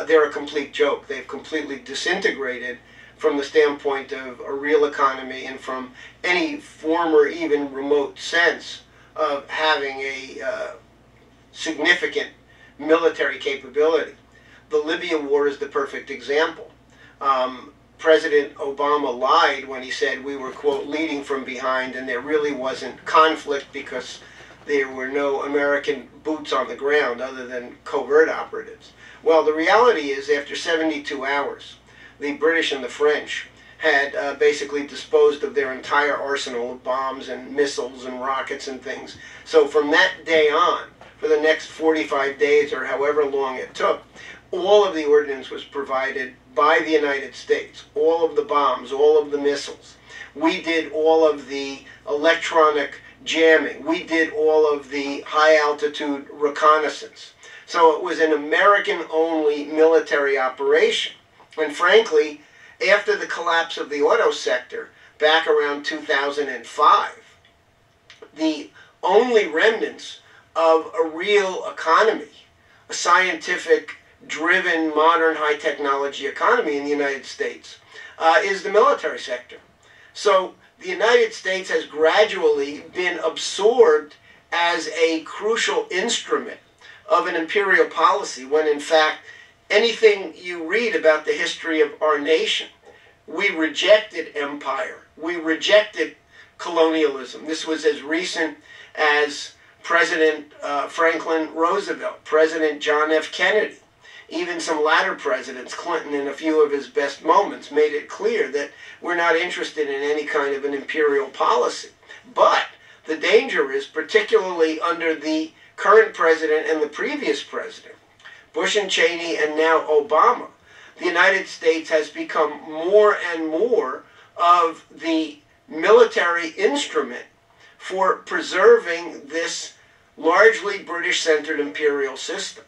they're a complete joke. They've completely disintegrated from the standpoint of a real economy and from any form or even remote sense of having a significant military capability. The Libya war is the perfect example. President Obama lied when he said we were, quote, leading from behind, and there really wasn't conflict because there were no American boots on the ground other than covert operatives. Well, the reality is, after 72 hours, the British and the French had basically disposed of their entire arsenal of bombs and missiles and rockets and things. So from that day on, for the next 45 days or however long it took, all of the ordnance was provided by the United States, all of the bombs, all of the missiles. We did all of the electronic jamming. We did all of the high-altitude reconnaissance. So it was an American-only military operation. And frankly, after the collapse of the auto sector back around 2005, the only remnants of a real economy, a scientific-driven, modern, high-technology economy in the United States, is the military sector. So the United States has gradually been absorbed as a crucial instrument of an imperial policy, when in fact, anything you read about the history of our nation, we rejected empire. We rejected colonialism. This was as recent as President Franklin Roosevelt, President John F. Kennedy, even some latter presidents, Clinton in a few of his best moments, made it clear that we're not interested in any kind of an imperial policy. But the danger is, particularly under the current president and the previous president, Bush and Cheney and now Obama, the United States has become more and more of the military instrument for preserving this largely British-centered imperial system.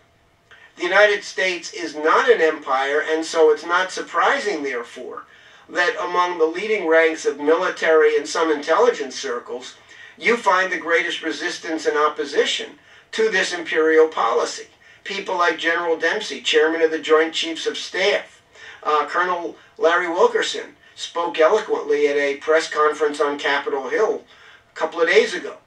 The United States is not an empire, and so it's not surprising, therefore, that among the leading ranks of military and some intelligence circles, you find the greatest resistance and opposition to this imperial policy. People like General Dempsey, chairman of the Joint Chiefs of Staff, Colonel Larry Wilkerson spoke eloquently at a press conference on Capitol Hill a couple of days ago,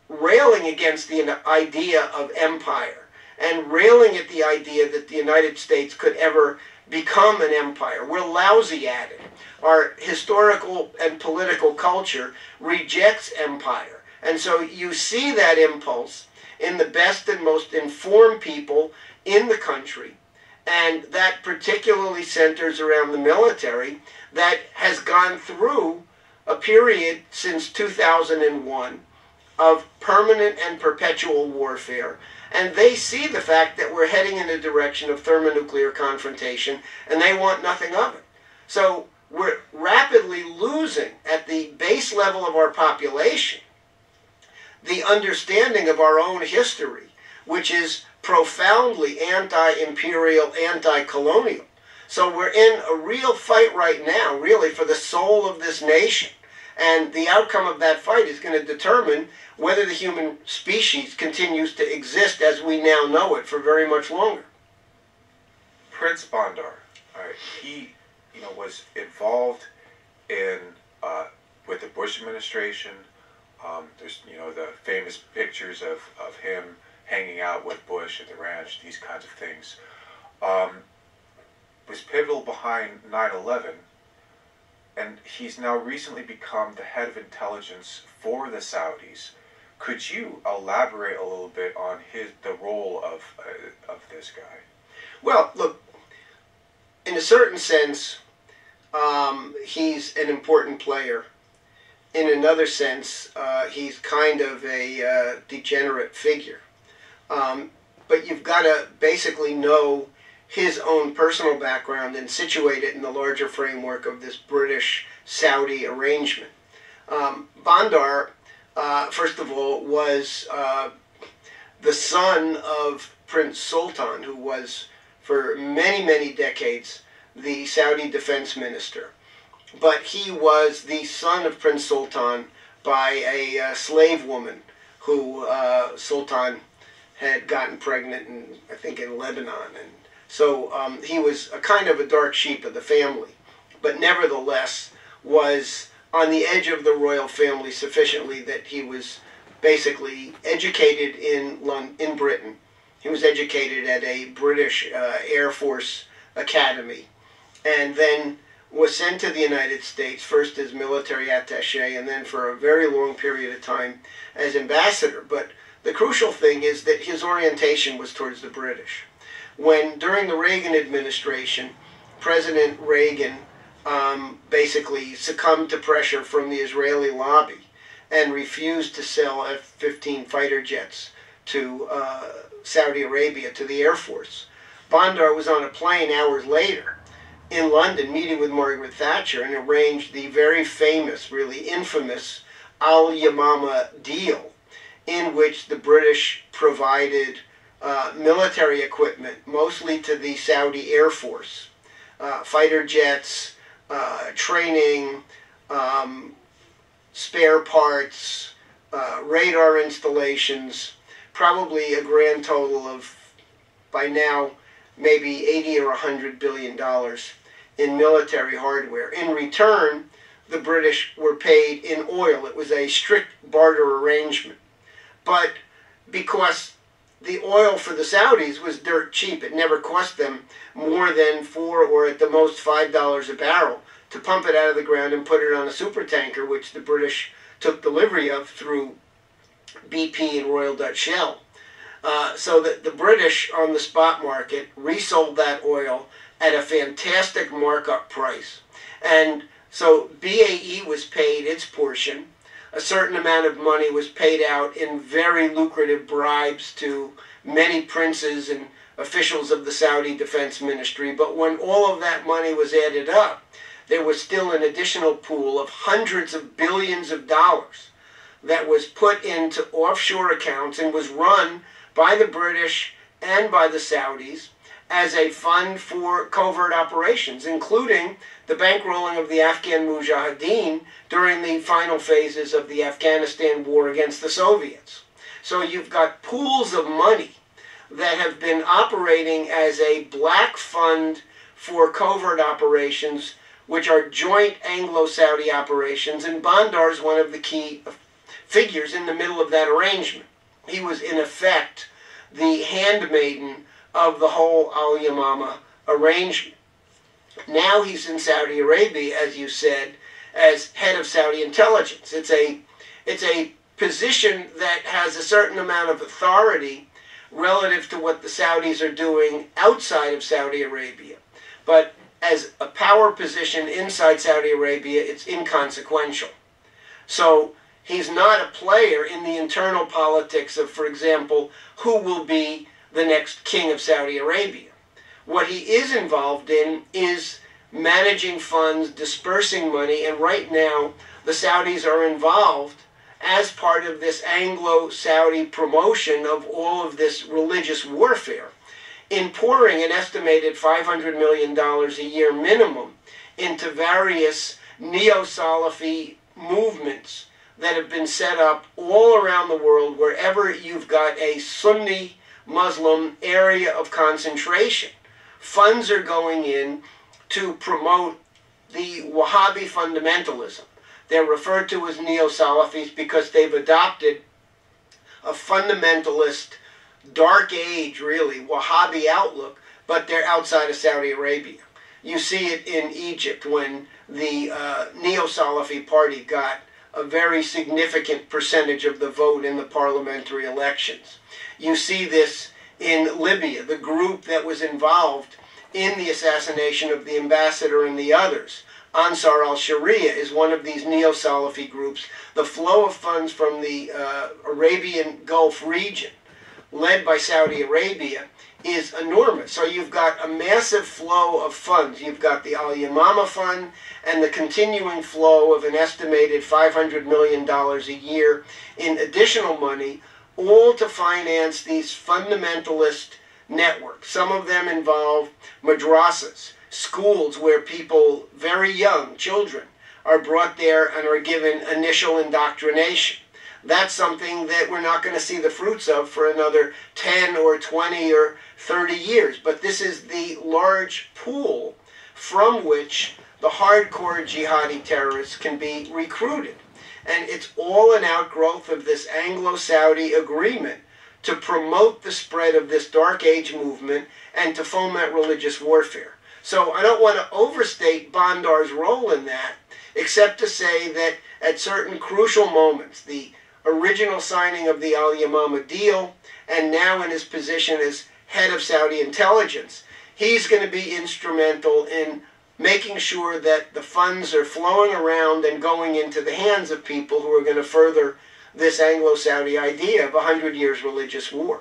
railing against the idea of empire and railing at the idea that the United States could ever become an empire. We're lousy at it. Our historical and political culture rejects empire. And so you see that impulse in the best and most informed people in the country, and that particularly centers around the military that has gone through a period since 2001 of permanent and perpetual warfare. And they see the fact that we're heading in a direction of thermonuclear confrontation, and they want nothing of it. So we're rapidly losing, at the base level of our population, the understanding of our own history, which is profoundly anti-imperial, anti-colonial. So we're in a real fight right now, really, for the soul of this nation. And the outcome of that fight is going to determine whether the human species continues to exist as we now know it for very much longer. Prince Bandar, he, was involved in with the Bush administration. There's, the famous pictures of him hanging out with Bush at the ranch, these kinds of things. Was pivotal behind 9/11, and he's now recently become the head of intelligence for the Saudis. Could you elaborate a little bit on the role of this guy? Well, look, in a certain sense, he's an important player. In another sense, he's kind of a degenerate figure. But you've got to basically know his own personal background and situate it in the larger framework of this British-Saudi arrangement. Bandar, first of all, was the son of Prince Sultan, who was for many, many decades the Saudi defense minister. But he was the son of Prince Sultan by a slave woman who Sultan had gotten pregnant, I think, in Lebanon. And so he was a kind of a dark sheep of the family, but nevertheless was on the edge of the royal family sufficiently that he was basically educated in Britain. He was educated at a British Air Force academy, and then was sent to the United States, first as military attaché, and then for a very long period of time as ambassador. But the crucial thing is that his orientation was towards the British. When, during the Reagan administration, President Reagan basically succumbed to pressure from the Israeli lobby and refused to sell F-15 fighter jets to Saudi Arabia, to the Air Force, Bandar was on a plane hours later in London meeting with Margaret Thatcher and arranged the very famous, really infamous Al-Yamama deal, in which the British provided military equipment, mostly to the Saudi Air Force, fighter jets, training, spare parts, radar installations, probably a grand total of, by now, maybe 80 or 100 billion dollars in military hardware. In return, the British were paid in oil. It was a strict barter arrangement. But because the oil for the Saudis was dirt cheap, it never cost them more than $4 or at the most $5 a barrel to pump it out of the ground and put it on a supertanker, which the British took delivery of through BP and Royal Dutch Shell. So that the British on the spot market resold that oil at a fantastic markup price. And so BAE was paid its portion. A certain amount of money was paid out in very lucrative bribes to many princes and officials of the Saudi Defense Ministry. But when all of that money was added up, there was still an additional pool of hundreds of billions of dollars that was put into offshore accounts and was run by the British and by the Saudis as a fund for covert operations, including the bankrolling of the Afghan Mujahideen during the final phases of the Afghanistan war against the Soviets. So you've got pools of money that have been operating as a black fund for covert operations, which are joint Anglo-Saudi operations, and Bandar's one of the key figures in the middle of that arrangement. He was, in effect, the handmaiden of the whole Al-Yamama arrangement. Now he's in Saudi Arabia, as you said, as head of Saudi intelligence. It's a position that has a certain amount of authority relative to what the Saudis are doing outside of Saudi Arabia. But as a power position inside Saudi Arabia, it's inconsequential. So he's not a player in the internal politics of, for example, who will be the next king of Saudi Arabia. What he is involved in is managing funds, dispersing money, and right now the Saudis are involved as part of this Anglo-Saudi promotion of all of this religious warfare in pouring an estimated $500 million a year minimum into various neo-Salafi movements that have been set up all around the world wherever you've got a Sunni Muslim area of concentration. Funds are going in to promote the Wahhabi fundamentalism. They're referred to as neo-Salafis because they've adopted a fundamentalist, dark age, really, Wahhabi outlook, but they're outside of Saudi Arabia. You see it in Egypt when the neo-Salafi party got a very significant percentage of the vote in the parliamentary elections. You see this in Libya, the group that was involved in the assassination of the ambassador and the others. Ansar al-Sharia is one of these neo-Salafi groups. The flow of funds from the Arabian Gulf region, led by Saudi Arabia, is enormous. So you've got a massive flow of funds. You've got the Al-Yamama Fund and the continuing flow of an estimated $500 million a year in additional money, all to finance these fundamentalist networks. Some of them involve madrasas, schools where people, very young children, are brought there and are given initial indoctrination. That's something that we're not going to see the fruits of for another 10 or 20 or 30 years. But this is the large pool from which the hardcore jihadi terrorists can be recruited. And it's all an outgrowth of this Anglo-Saudi agreement to promote the spread of this Dark Age movement and to foment religious warfare. So I don't want to overstate Bandar's role in that, except to say that at certain crucial moments, the original signing of the Al-Yamama deal, and now in his position as head of Saudi intelligence, he's going to be instrumental in making sure that the funds are flowing around and going into the hands of people who are going to further this Anglo-Saudi idea of 100 years religious war.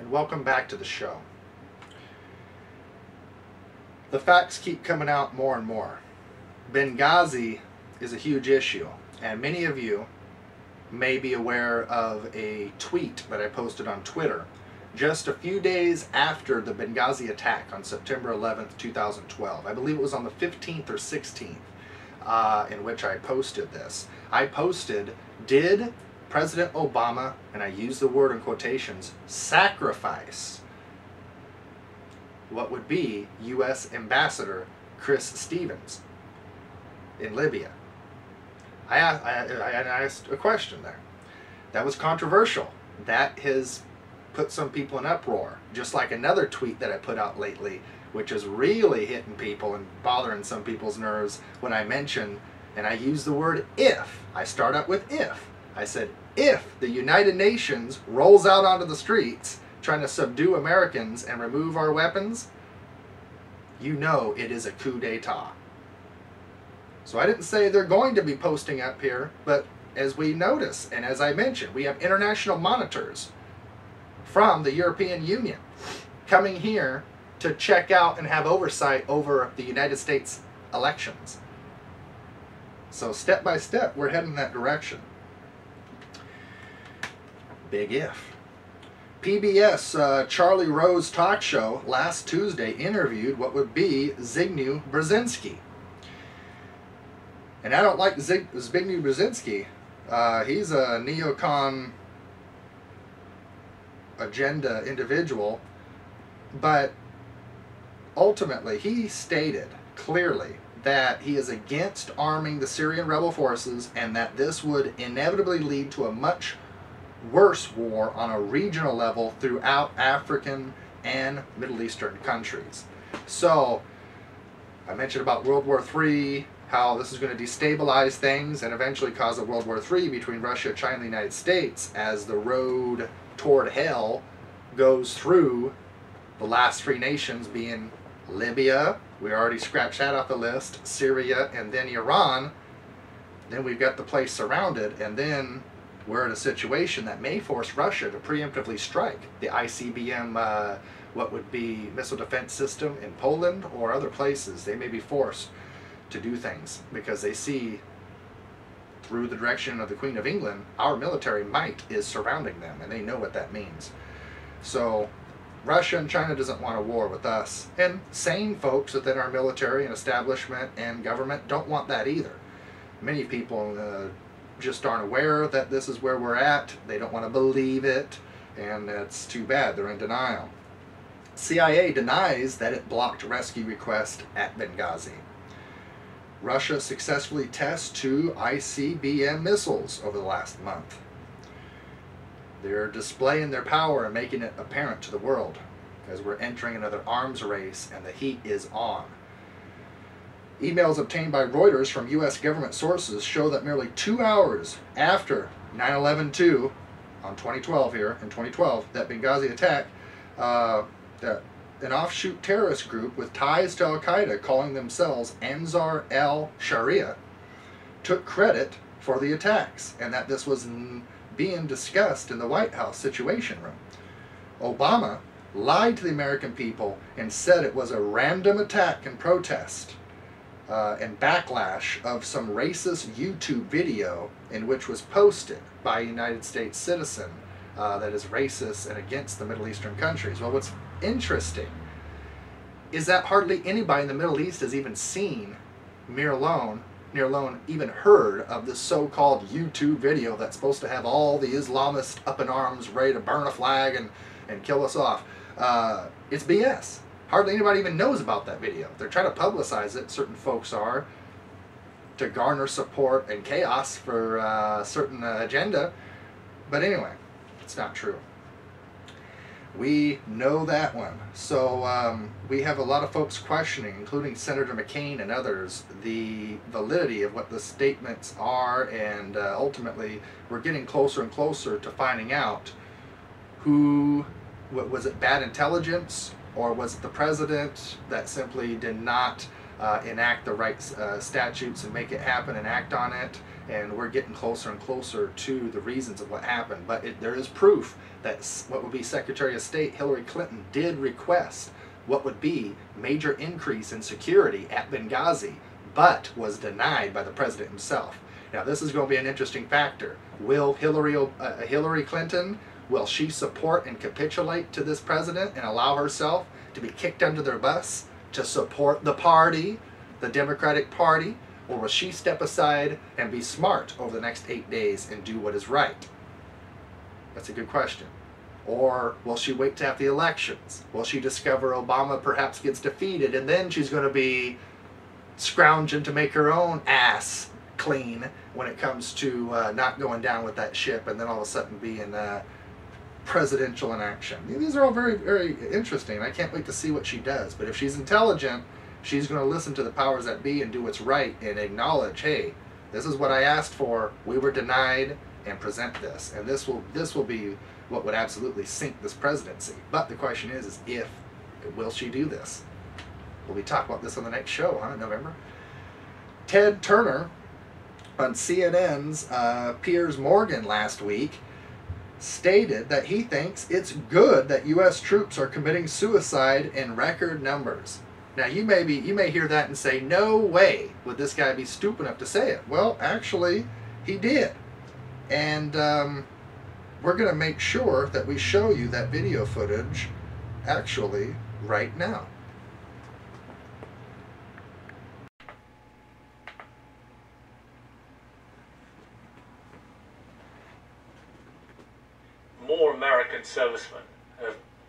And welcome back to the show. The facts keep coming out more and more. Benghazi is a huge issue, and many of you may be aware of a tweet that I posted on Twitter just a few days after the Benghazi attack on September 11th, 2012. I believe it was on the 15th or 16th in which I posted this. I posted, did President Obama, and I use the word in quotations, sacrifice what would be U.S. Ambassador Chris Stevens in Libya? I asked a question there. That was controversial. That has put some people in uproar, just like another tweet that I put out lately, which is really hitting people and bothering some people's nerves when I mention, and I use the word if. I start out with if. I said, if the United Nations rolls out onto the streets trying to subdue Americans and remove our weapons, you know it is a coup d'etat. So I didn't say they're going to be posting up here, but as we notice, and as I mentioned, we have international monitors from the European Union coming here to check out and have oversight over the United States elections. So step by step, we're heading in that direction. Big if. PBS Charlie Rose talk show last Tuesday interviewed what would be Zbigniew Brzezinski. And I don't like Zbigniew Brzezinski. He's a neocon agenda individual, but ultimately he stated clearly that he is against arming the Syrian rebel forces and that this would inevitably lead to a much worse war on a regional level throughout African and Middle Eastern countries. So I mentioned about World War III, how this is going to destabilize things and eventually cause a World War III between Russia, China, and the United States as the road toward hell goes through the last three nations being Libya, we already scratched that off the list, Syria, and then Iran. Then we've got the place surrounded, and then we're in a situation that may force Russia to preemptively strike the ICBM, what would be missile defense system in Poland or other places. They may be forced to do things because they see through the direction of the Queen of England, our military might is surrounding them, and they know what that means. So Russia and China doesn't want a war with us. And sane folks within our military and establishment and government don't want that either. Many people just aren't aware that this is where we're at. They don't want to believe it, and it's too bad. They're in denial. CIA denies that it blocked rescue requests at Benghazi. Russia successfully tests 2 ICBM missiles over the last month. They're displaying their power and making it apparent to the world as we're entering another arms race and the heat is on. Emails obtained by Reuters from U.S. government sources show that merely 2 hours after 9/11/2, on 2012 here, in 2012, that Benghazi attack, that an offshoot terrorist group with ties to Al-Qaeda calling themselves Ansar al-Sharia took credit for the attacks, and that this was being discussed in the White House Situation Room. Obama lied to the American people and said it was a random attack and protest and backlash of some racist YouTube video in which was posted by a United States citizen that is racist and against the Middle Eastern countries. Well, what's interesting is that hardly anybody in the Middle East has even seen, near alone even heard of this so-called YouTube video that's supposed to have all the Islamists up in arms ready to burn a flag and kill us off. It's BS. Hardly anybody even knows about that video. They're trying to publicize it, certain folks are, to garner support and chaos for a certain agenda. But anyway, it's not true. We know that one. So we have a lot of folks questioning, including Senator McCain and others, the validity of what the statements are, and ultimately we're getting closer and closer to finding out was it bad intelligence, or was it the president that simply did not enact the right statutes and make it happen and act on it. And we're getting closer and closer to the reasons of what happened. But there is proof that what would be Secretary of State Hillary Clinton did request what would be major increase in security at Benghazi, but was denied by the president himself. Now this is going to be an interesting factor. Will Hillary Clinton, will she support and capitulate to this president and allow herself to be kicked under their bus to support the party, the Democratic Party? Or will she step aside and be smart over the next 8 days and do what is right? That's a good question. Or will she wait to have the elections? Will she discover Obama perhaps gets defeated and then she's going to be scrounging to make her own ass clean when it comes to not going down with that ship and then all of a sudden being presidential in action? These are all very, very interesting. I can't wait to see what she does. But if she's intelligent, she's going to listen to the powers that be and do what's right and acknowledge, hey, this is what I asked for, we were denied, and present this. And this will be what would absolutely sink this presidency. But the question is will she do this? We'll be talking about this on the next show, in November. Ted Turner on CNN's Piers Morgan last week stated that he thinks it's good that U.S. troops are committing suicide in record numbers. Now you may hear that and say, no way would this guy be stupid enough to say it. Well, actually, he did. And we're going to make sure that we show you that video footage actually right now. More American servicemen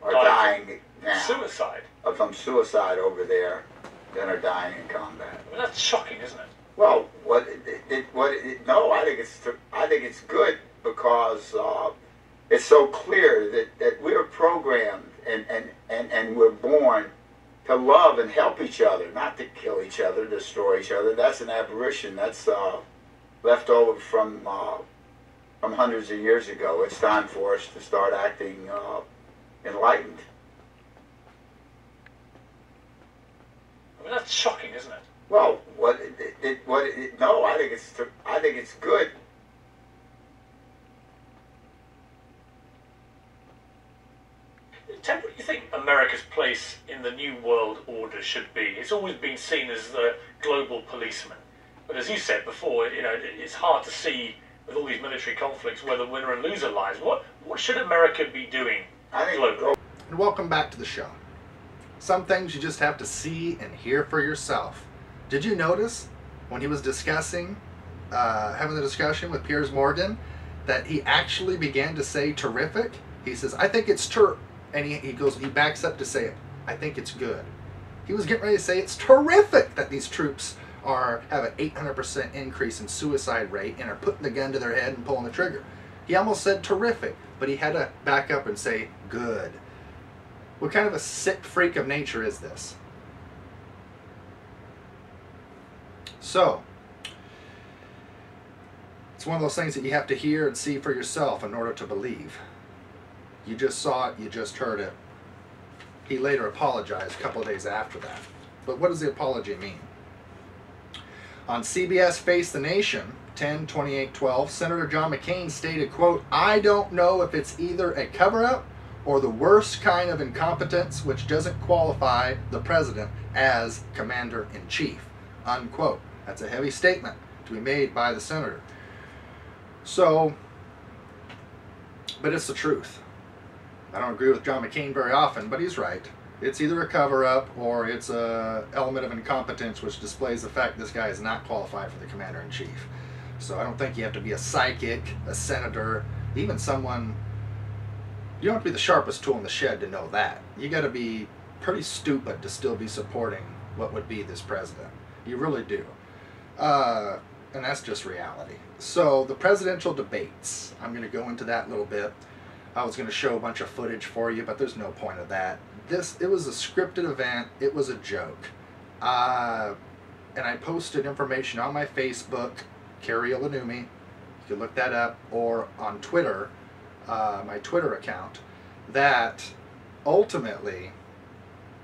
are dying now suicide. From suicide over there than are dying in combat. I mean, that's shocking, isn't it? Well, no, I think it's good because it's so clear that we're programmed and we're born to love and help each other, not to kill each other, destroy each other. That's an aberration. That's left over from hundreds of years ago. It's time for us to start acting enlightened. I mean, that's shocking, isn't it? Well, no, I think it's good. Ted, what do you think America's place in the new world order should be? It's always been seen as the global policeman, but as you said before, it's hard to see with all these military conflicts where the winner and loser lies. What should America be doing globally? and welcome back to the show. Some things you just have to see and hear for yourself. Did you notice when he was discussing, having the discussion with Piers Morgan, that he actually began to say terrific? He says, I think it's and he backs up to say it, I think it's good. He was getting ready to say it's terrific that these troops have an 800% increase in suicide rate and are putting the gun to their head and pulling the trigger. He almost said terrific, but he had to back up and say good. What kind of a sick freak of nature is this? So, it's one of those things that you have to hear and see for yourself in order to believe. You just saw it, you just heard it. He later apologized a couple of days after that. But what does the apology mean? On CBS Face the Nation, 10/28/12, Senator John McCain stated, quote, I don't know if it's either a cover-up or the worst kind of incompetence which doesn't qualify the president as commander-in-chief, unquote. That's a heavy statement to be made by the senator. So, but it's the truth. I don't agree with John McCain very often, but he's right. It's either a cover-up or it's an element of incompetence which displays the fact this guy is not qualified for the commander-in-chief. So I don't think you have to be a psychic, a senator, even someone. You don't have to be the sharpest tool in the shed to know that. You got to be pretty stupid to still be supporting what would be this president. You really do. And that's just reality. So the presidential debates, I'm going to go into that a little bit. I was going to show a bunch of footage for you, but there's no point of that. It was a scripted event. It was a joke. And I posted information on my Facebook, Kari Ilonummi. You can look that up, or on Twitter, my Twitter account, that ultimately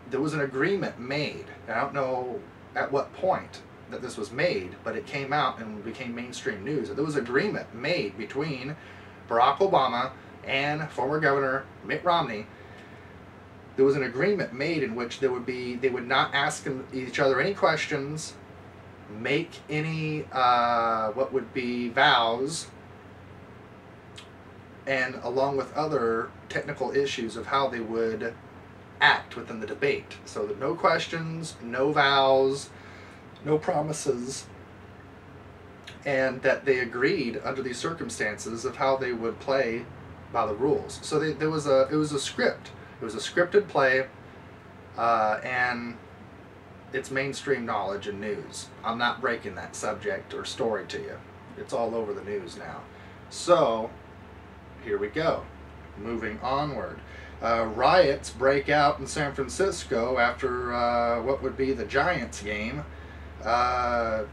there was an agreement made. I don't know at what point that this was made, but it came out and became mainstream news. There was agreement made between Barack Obama and former Governor Mitt Romney. There was an agreement made in which they would not ask each other any questions, make any what would be vows, and along with other technical issues of how they would act within the debate. So that no questions, no vows, no promises, and that they agreed under these circumstances of how they would play by the rules. So it was a script. It was a scripted play, and it's mainstream knowledge and news. I'm not breaking that subject or story to you. It's all over the news now. So here we go. Moving onward. Riots break out in San Francisco after what would be the Giants game. And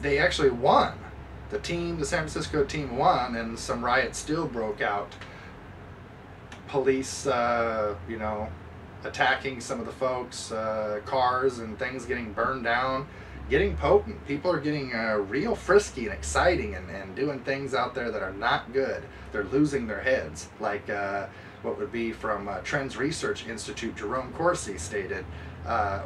they actually won. The San Francisco team won, and some riots still broke out. Police, attacking some of the folks, cars and things getting burned down, getting potent. People are getting real frisky and exciting and doing things out there that are not good. They're losing their heads, like what would be from Trends Research Institute, Jerome Corsi stated, I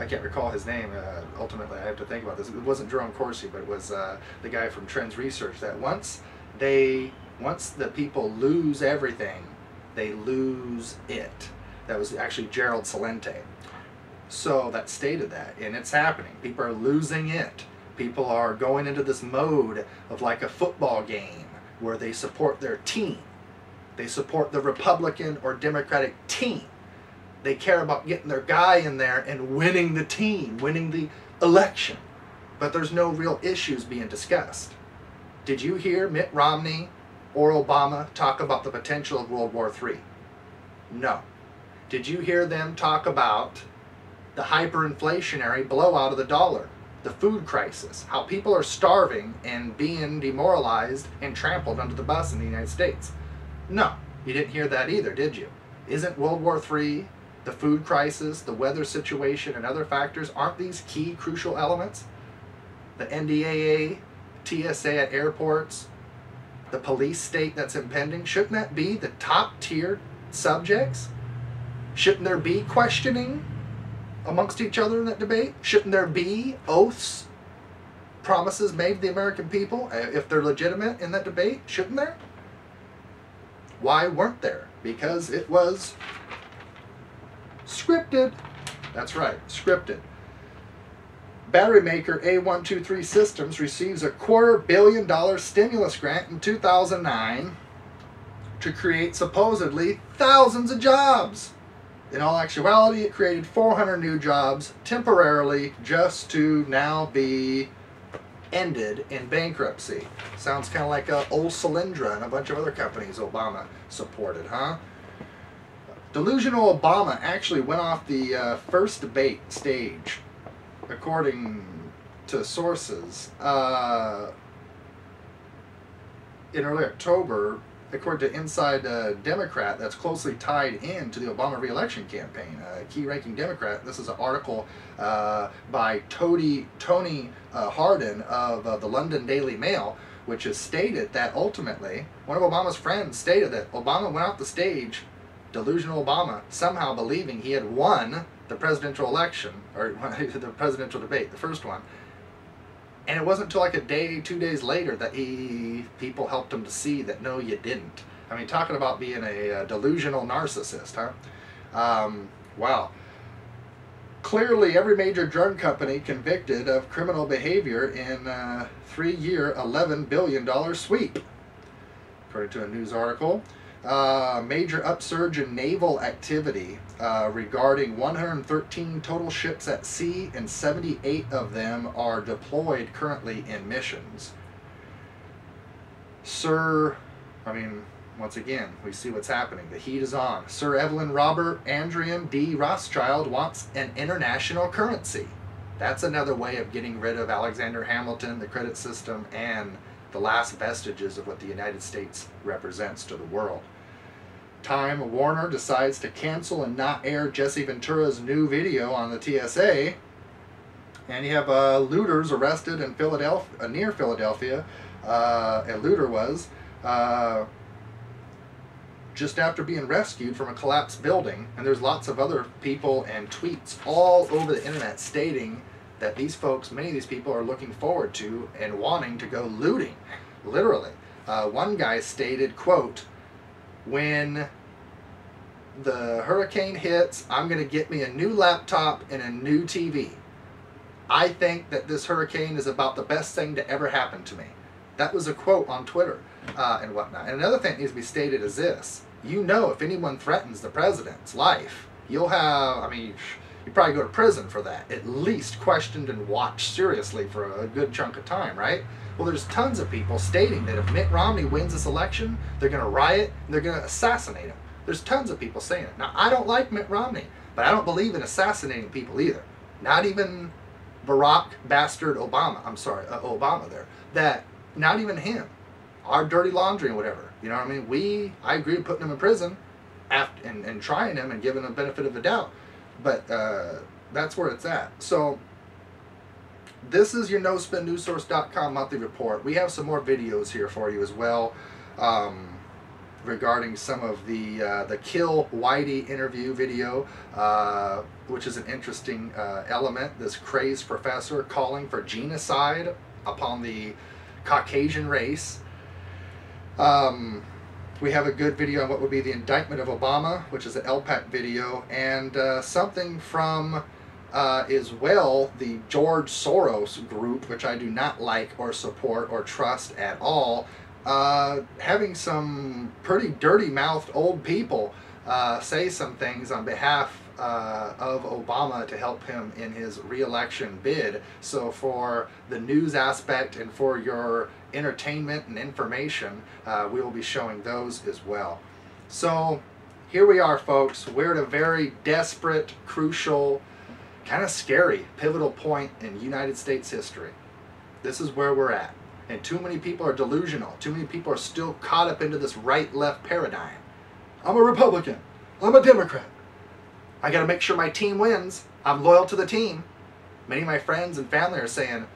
can't recall his name. Ultimately, I have to think about this. It wasn't Jerome Corsi, but it was the guy from Trends Research. That once the people lose everything, they lose it. That was actually Gerald Celente. So that stated that, and it's happening. People are losing it. People are going into this mode of like a football game where they support their team. They support the Republican or Democratic team. They care about getting their guy in there and winning the team, winning the election. But there's no real issues being discussed. Did you hear Mitt Romney or Obama talk about the potential of World War III? No. Did you hear them talk about the hyperinflationary blowout of the dollar, the food crisis, how people are starving and being demoralized and trampled under the bus in the United States? No, you didn't hear that either, did you? Isn't World War III, the food crisis, the weather situation, and other factors, aren't these key crucial elements? The NDAA, TSA at airports, the police state that's impending, shouldn't that be the top tier subjects? Shouldn't there be questioning amongst each other in that debate? Shouldn't there be oaths promises made to the American people, if they're legitimate in that debate, shouldn't there? Why weren't there? Because it was scripted. That's right, scripted. Battery maker A123 Systems receives a $250 million stimulus grant in 2009 to create supposedly thousands of jobs. In all actuality, it created 400 new jobs temporarily, just to now be ended in bankruptcy. Sounds kind of like old Solyndra and a bunch of other companies Obama supported, huh? Delusional Obama actually went off the first debate stage, according to sources, in early October, according to Inside Democrat, that's closely tied into the Obama re-election campaign. A key ranking Democrat, this is an article by Tony Hardin of the London Daily Mail, which has stated that ultimately, one of Obama's friends stated that Obama went off the stage, delusional Obama, somehow believing he had won the presidential election, or the presidential debate, the first one. And it wasn't until like a day, 2 days later that people helped him to see that no, you didn't. I mean, talking about being a delusional narcissist, huh? Wow. Clearly, every major drug company convicted of criminal behavior in a 3-year, $11 billion sweep, according to a news article. Major upsurge in naval activity regarding 113 total ships at sea, and 78 of them are deployed currently in missions. Once again, we see what's happening. The heat is on. Sir Evelyn Robert Andrian D. Rothschild wants an international currency. That's another way of getting rid of Alexander Hamilton, the credit system, and the last vestiges of what the United States represents to the world. Time Warner decides to cancel and not air Jesse Ventura's new video on the TSA. And you have looters arrested in Philadelphia, near Philadelphia. A looter was just after being rescued from a collapsed building. And there's lots of other people and tweets all over the internet stating that these folks, many of these people, are looking forward to and wanting to go looting, literally. One guy stated, quote, "When the hurricane hits, I'm going to get me a new laptop and a new TV. I think that this hurricane is about the best thing to ever happen to me." That was a quote on Twitter and whatnot. And another thing that needs to be stated is this. You know, if anyone threatens the president's life, you'll have, you probably go to prison for that. At least questioned and watched seriously for a good chunk of time, right? Well, there's tons of people stating that if Mitt Romney wins this election, they're going to riot and they're going to assassinate him. There's tons of people saying it. Now, I don't like Mitt Romney, but I don't believe in assassinating people either. Not even Barack Bastard Obama. I'm sorry, Obama there. Not even him. Our dirty laundry and whatever. You know what I mean? I agree with putting him in prison and trying him and giving him the benefit of the doubt. But that's where it's at. So this is your NoSpinNewsSource.com monthly report. We have some more videos here for you as well regarding some of the Kill Whitey interview video, which is an interesting element. This crazed professor calling for genocide upon the Caucasian race. We have a good video on what would be the indictment of Obama, which is an LPAC video, and something from as well the George Soros group, which I do not like or support or trust at all, having some pretty dirty-mouthed old people say some things on behalf of Obama to help him in his re-election bid. So for the news aspect and for your entertainment and information, we will be showing those as well. So here we are, folks. We're at a very desperate, crucial, kind of scary, pivotal point in United States history. This is where we're at. And too many people are delusional. Too many people are still caught up into this right-left paradigm. I'm a Republican. I'm a Democrat. I got to make sure my team wins. I'm loyal to the team. Many of my friends and family are saying,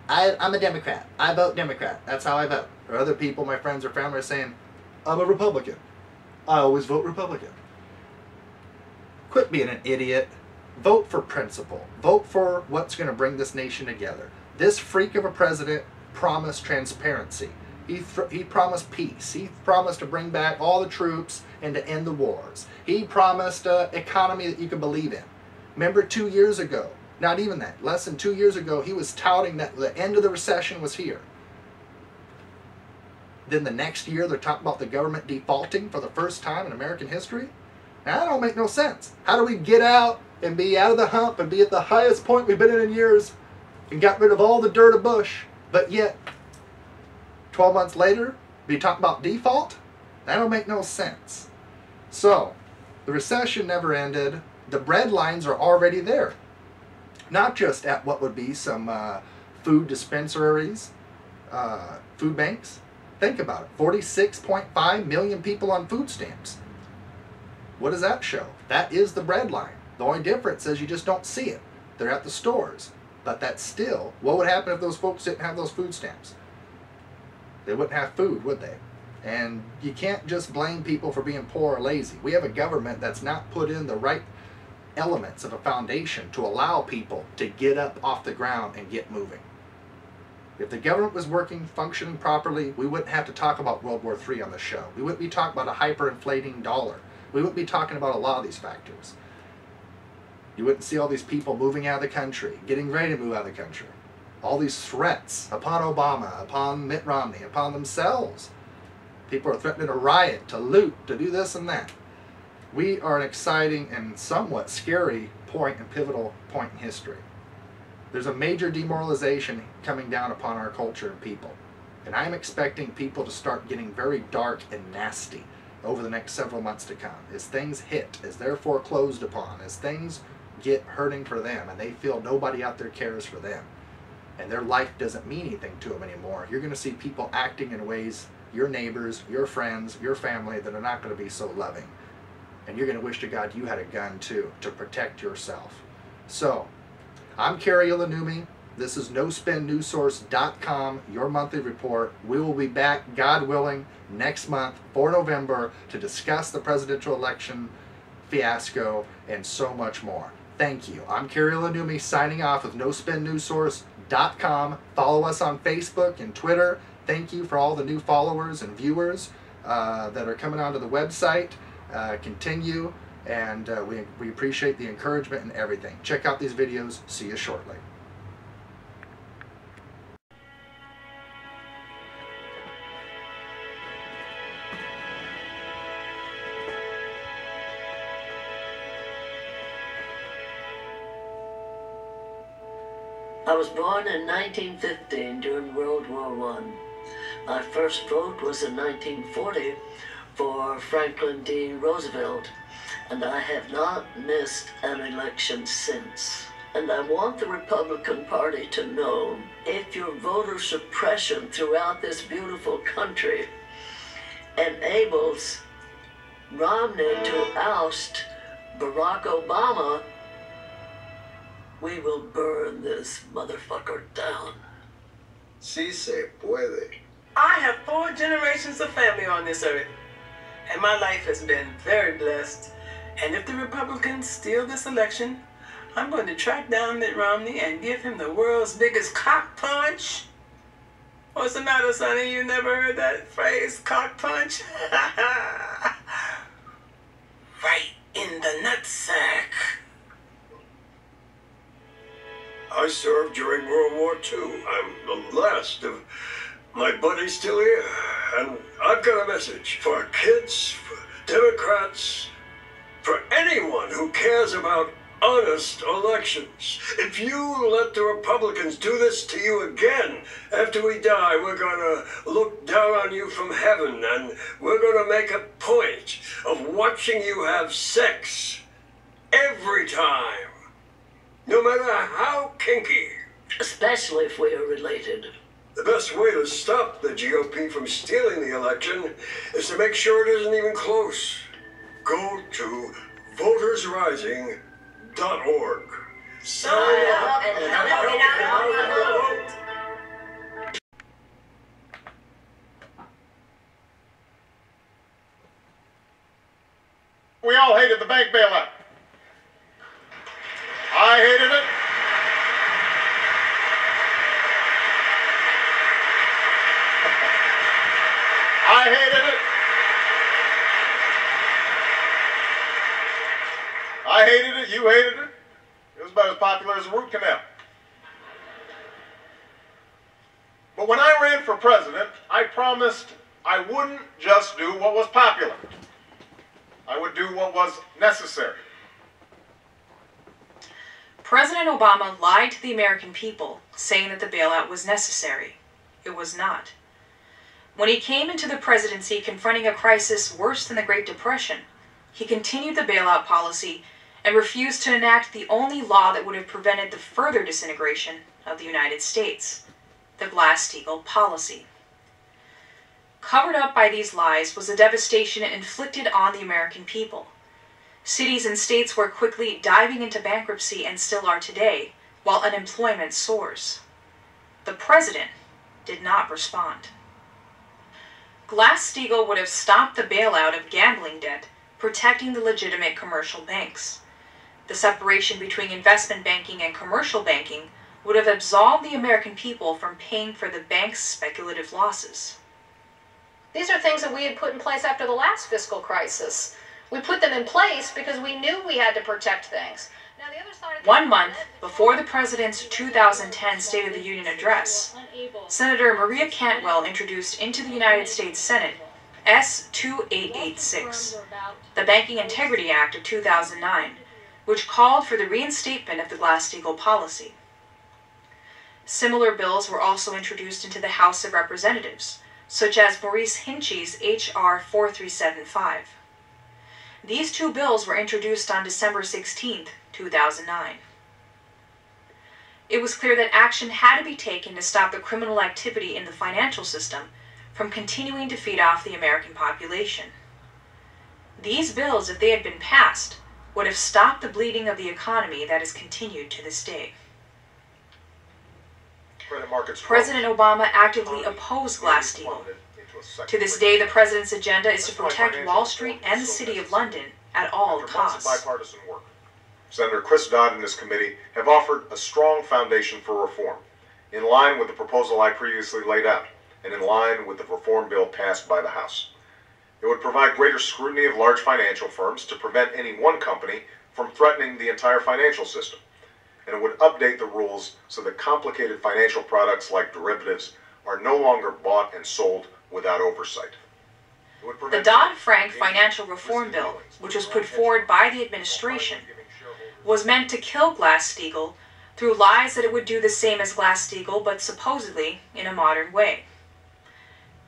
I'm a Democrat. I vote Democrat. That's how I vote. Or other people, my friends or family, are saying, I'm a Republican. I always vote Republican. Quit being an idiot. Vote for principle. Vote for what's going to bring this nation together. This freak of a president promised transparency. He promised peace. He promised to bring back all the troops and to end the wars. He promised an economy that you could believe in. Remember 2 years ago, not even that, less than 2 years ago, he was touting that the end of the recession was here. Then the next year, they're talking about the government defaulting for the first time in American history? Now, that don't make no sense. How do we get out and be out of the hump and be at the highest point we've been in years and got rid of all the dirt of Bush, but yet 12 months later, be talking about default? That don't make no sense. So, the recession never ended. The bread lines are already there. Not just at what would be some food dispensaries, food banks. Think about it. 46.5 million people on food stamps. What does that show? That is the bread line. The only difference is you just don't see it. They're at the stores. But that's still, what would happen if those folks didn't have those food stamps? They wouldn't have food, would they? And you can't just blame people for being poor or lazy. We have a government that's not put in the right elements of a foundation to allow people to get up off the ground and get moving. If the government was working, functioning properly, we wouldn't have to talk about World War III on the show. We wouldn't be talking about a hyperinflating dollar. We wouldn't be talking about a lot of these factors. You wouldn't see all these people moving out of the country, getting ready to move out of the country. All these threats upon Obama, upon Mitt Romney, upon themselves. People are threatening to riot, to loot, to do this and that. We are an exciting and somewhat scary point and pivotal point in history. There's a major demoralization coming down upon our culture and people. And I'm expecting people to start getting very dark and nasty over the next several months to come. As things hit, as they're foreclosed upon, as things get hurting for them and they feel nobody out there cares for them and their life doesn't mean anything to them anymore, you're going to see people acting in ways, your neighbors, your friends, your family, that are not going to be so loving. And you're going to wish to God you had a gun too, to protect yourself. So, I'm Kari Ilonummi. This is NoSpinNewsSource.com, your monthly report. We will be back, God willing, next month for November to discuss the presidential election fiasco and so much more. Thank you. I'm Kari Ilonummi signing off with NoSpinNewsSource.com. Follow us on Facebook and Twitter. Thank you for all the new followers and viewers that are coming onto the website. Continue, and we appreciate the encouragement and everything. Check out these videos. See you shortly. I was born in 1915 during World War I. My first vote was in 1940 for Franklin D. Roosevelt, and I have not missed an election since. And I want the Republican Party to know, if your voter suppression throughout this beautiful country enables Romney to oust Barack Obama, we will burn this motherfucker down. Sí se puede. I have 4 generations of family on this earth, and my life has been very blessed. And if the Republicans steal this election, I'm going to track down Mitt Romney and give him the world's biggest cock punch. What's the matter, Sonny? You never heard that phrase, cock punch? Right in the nutsack. I served during World War II. I'm the last of my buddies still here. And I've got a message for our kids, for Democrats, for anyone who cares about honest elections. If you let the Republicans do this to you again, after we die, we're gonna look down on you from heaven, and we're gonna make a point of watching you have sex every time. No matter how kinky. Especially if we are related. The best way to stop the GOP from stealing the election is to make sure it isn't even close. Go to votersrising.org. Sign up and help me out. We all hated the bank bailout. I hated it. you hated it. It was about as popular as a root canal. But when I ran for president, I promised I wouldn't just do what was popular. I would do what was necessary. President Obama lied to the American people, saying that the bailout was necessary. It was not. When he came into the presidency confronting a crisis worse than the Great Depression, he continued the bailout policy and refused to enact the only law that would have prevented the further disintegration of the United States, the Glass-Steagall policy. Covered up by these lies was the devastation it inflicted on the American people. Cities and states were quickly diving into bankruptcy and still are today, while unemployment soars. The president did not respond. Glass-Steagall would have stopped the bailout of gambling debt, protecting the legitimate commercial banks. The separation between investment banking and commercial banking would have absolved the American people from paying for the bank's speculative losses. These are things that we had put in place after the last fiscal crisis. We put them in place because we knew we had to protect things. Now, the other side of 1 month before the president's 2010 State of the Union address, Senator Maria Cantwell introduced into the United States Senate S. 2886, the Banking Integrity Act of 2009, which called for the reinstatement of the Glass-Steagall policy. Similar bills were also introduced into the House of Representatives, such as Maurice Hinchey's H.R. 4375. These two bills were introduced on December 16, 2009. It was clear that action had to be taken to stop the criminal activity in the financial system from continuing to feed off the American population. These bills, if they had been passed, would have stopped the bleeding of the economy that has continued to this day. President Obama actively opposed Glass-Steagall. To this day, the president's agenda is to protect Wall Street and the City of London at all costs. Bipartisan work. Senator Chris Dodd and his committee have offered a strong foundation for reform, in line with the proposal I previously laid out, and in line with the reform bill passed by the House. It would provide greater scrutiny of large financial firms to prevent any one company from threatening the entire financial system, and it would update the rules so that complicated financial products like derivatives are no longer bought and sold without oversight. The Dodd-Frank Financial Reform Bill, which was put forward by the administration, was meant to kill Glass-Steagall through lies that it would do the same as Glass-Steagall, but supposedly in a modern way.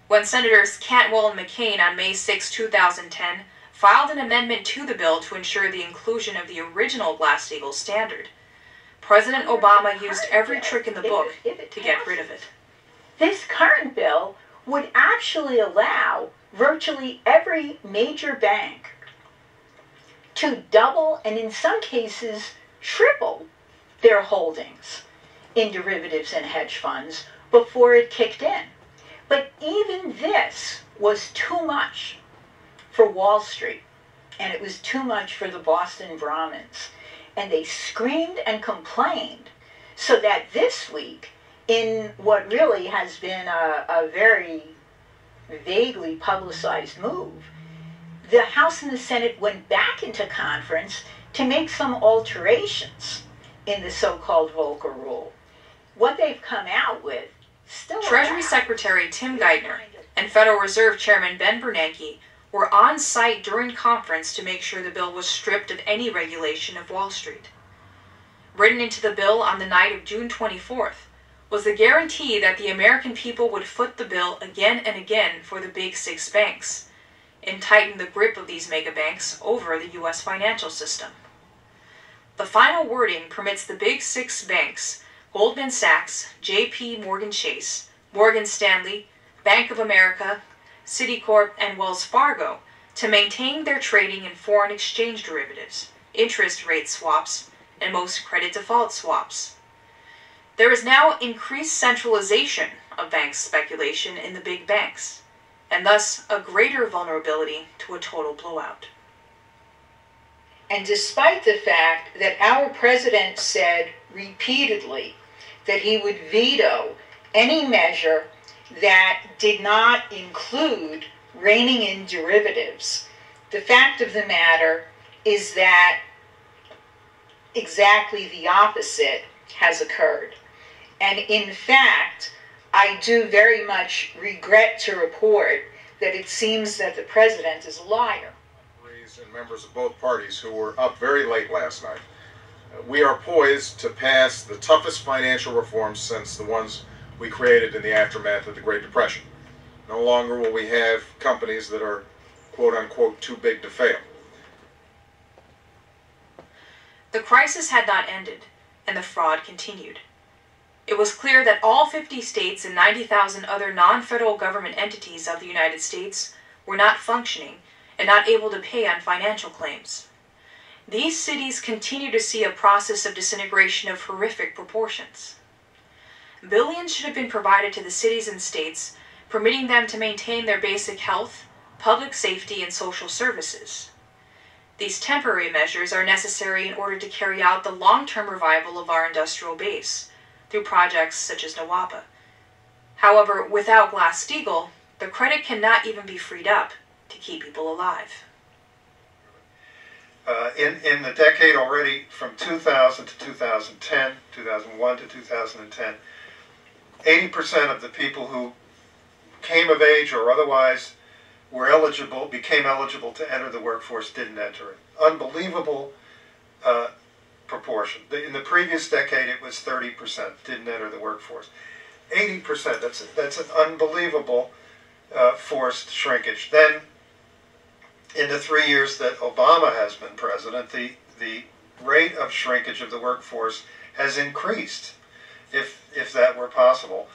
When Senators Cantwell and McCain on May 6, 2010 filed an amendment to the bill to ensure the inclusion of the original Glass-Steagall standard, President Obama used every trick in the book to get rid of it. This current bill would actually allow virtually every major bank to double and in some cases triple their holdings in derivatives and hedge funds before it kicked in. But even this was too much for Wall Street, and it was too much for the Boston Brahmins. And they screamed and complained, so that this week, in what really has been a very vaguely publicized move, the House and the Senate went back into conference to make some alterations in the so-called Volcker Rule. What they've come out with still... Treasury Secretary Tim Geithner and Federal Reserve Chairman Ben Bernanke were on site during conference to make sure the bill was stripped of any regulation of Wall Street. Written into the bill on the night of June 24th was the guarantee that the American people would foot the bill again and again for the big six banks, and tighten the grip of these megabanks over the U.S. financial system. The final wording permits the big six banks, Goldman Sachs, J.P. Morgan Chase, Morgan Stanley, Bank of America, Citicorp, and Wells Fargo, to maintain their trading in foreign exchange derivatives, interest rate swaps, and most credit default swaps. There is now increased centralization of bank speculation in the big banks, and thus a greater vulnerability to a total blowout. And despite the fact that our president said repeatedly that he would veto any measure that did not include reining in derivatives, the fact of the matter is that exactly the opposite has occurred. And in fact, I do very much regret to report that it seems that the president is a liar. And members of both parties who were up very late last night. We are poised to pass the toughest financial reforms since the ones we created in the aftermath of the Great Depression. No longer will we have companies that are quote-unquote too big to fail. The crisis had not ended, and the fraud continued. It was clear that all 50 states and 90,000 other non-federal government entities of the United States were not functioning and not able to pay on financial claims. These cities continue to see a process of disintegration of horrific proportions. Billions should have been provided to the cities and states, permitting them to maintain their basic health, public safety, and social services. These temporary measures are necessary in order to carry out the long-term revival of our industrial base, through projects such as NAWAPA. However, without Glass-Steagall, the credit cannot even be freed up to keep people alive. In the decade already from 2000 to 2010, 2001 to 2010, 80% of the people who came of age or otherwise were eligible, became eligible to enter the workforce, didn't enter it. Unbelievable proportion. In the previous decade, it was 30% didn't enter the workforce. 80%, that's an unbelievable forced shrinkage. Then, in the 3 years that Obama has been president, the rate of shrinkage of the workforce has increased, if that were possible.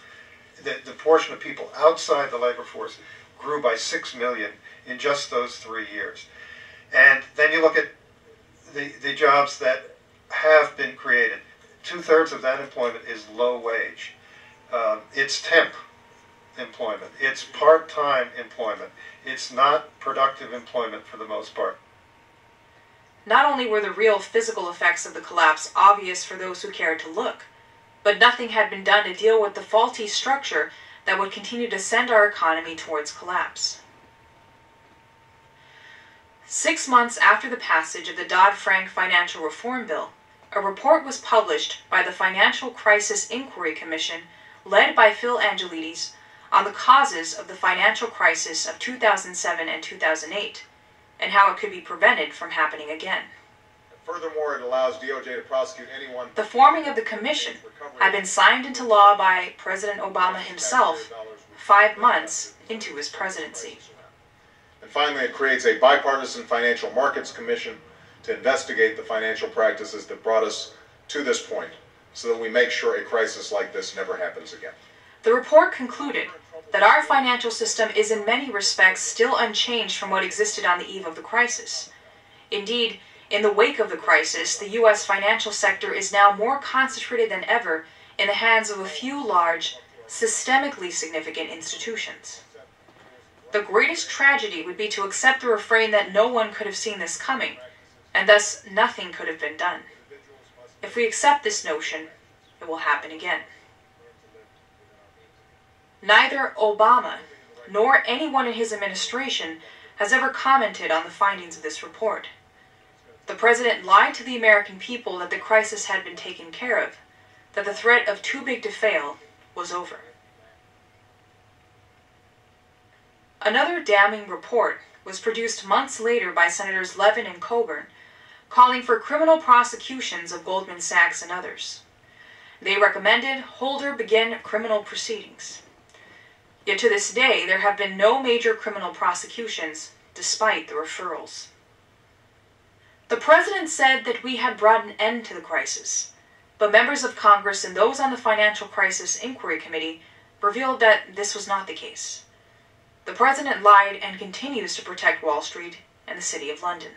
The portion of people outside the labor force grew by 6 million in just those 3 years. And then you look at the jobs that have been created. 2/3 of that employment is low wage. It's temp employment. It's part-time employment. It's not productive employment for the most part. Not only were the real physical effects of the collapse obvious for those who cared to look, but nothing had been done to deal with the faulty structure that would continue to send our economy towards collapse. 6 months after the passage of the Dodd-Frank Financial Reform Bill, a report was published by the Financial Crisis Inquiry Commission, led by Phil Angelides, on the causes of the financial crisis of 2007 and 2008, and how it could be prevented from happening again. Furthermore, it allows DOJ to prosecute anyone. The forming of the commission had been signed into law by President Obama himself 5 months into his presidency. And finally, it creates a bipartisan financial markets commission to investigate the financial practices that brought us to this point, so that we make sure a crisis like this never happens again. The report concluded that our financial system is in many respects still unchanged from what existed on the eve of the crisis. Indeed, in the wake of the crisis, the U.S. financial sector is now more concentrated than ever in the hands of a few large, systemically significant institutions. The greatest tragedy would be to accept the refrain that no one could have seen this coming, and thus nothing could have been done. If we accept this notion, it will happen again. Neither Obama nor anyone in his administration has ever commented on the findings of this report. The president lied to the American people that the crisis had been taken care of, that the threat of too big to fail was over. Another damning report was produced months later by Senators Levin and Coburn, calling for criminal prosecutions of Goldman Sachs and others. They recommended Holder begin criminal proceedings. Yet to this day, there have been no major criminal prosecutions, despite the referrals. The president said that we had brought an end to the crisis, but members of Congress and those on the Financial Crisis Inquiry Committee revealed that this was not the case. The president lied and continues to protect Wall Street and the City of London.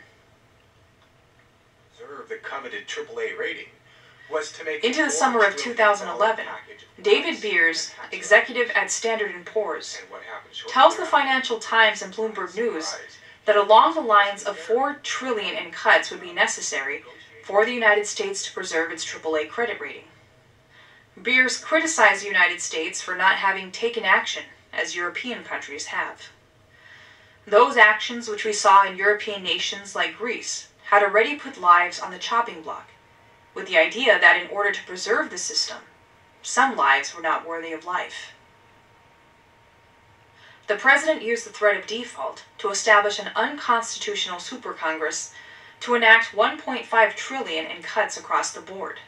The coveted AAA rating was to make into the summer of 2011, David Beers, executive at Standard & Poor's, tells the Financial Times and Bloomberg News that along the lines of $4 trillion in cuts would be necessary for the United States to preserve its AAA credit rating. Beers criticized the United States for not having taken action as European countries have. Those actions which we saw in European nations like Greece had already put lives on the chopping block, with the idea that in order to preserve the system, some lives were not worthy of life. The president used the threat of default to establish an unconstitutional super Congress to enact $1.5 trillion in cuts across the board.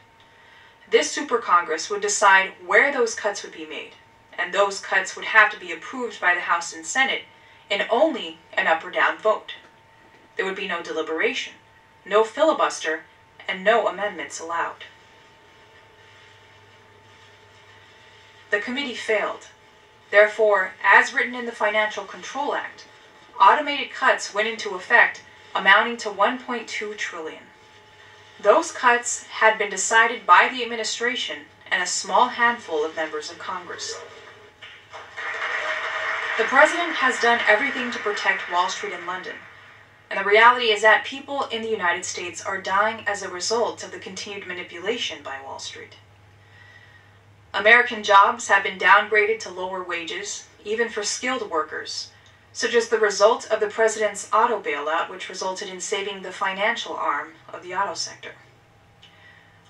This super Congress would decide where those cuts would be made, and those cuts would have to be approved by the House and Senate in only an up or down vote. There would be no deliberation, no filibuster, and no amendments allowed. The committee failed. Therefore, as written in the Financial Control Act, automated cuts went into effect amounting to $1.2 trillion. Those cuts had been decided by the administration and a small handful of members of Congress. The president has done everything to protect Wall Street and London, and the reality is that people in the United States are dying as a result of the continued manipulation by Wall Street. American jobs have been downgraded to lower wages, even for skilled workers, such as the result of the president's auto bailout, which resulted in saving the financial arm of the auto sector.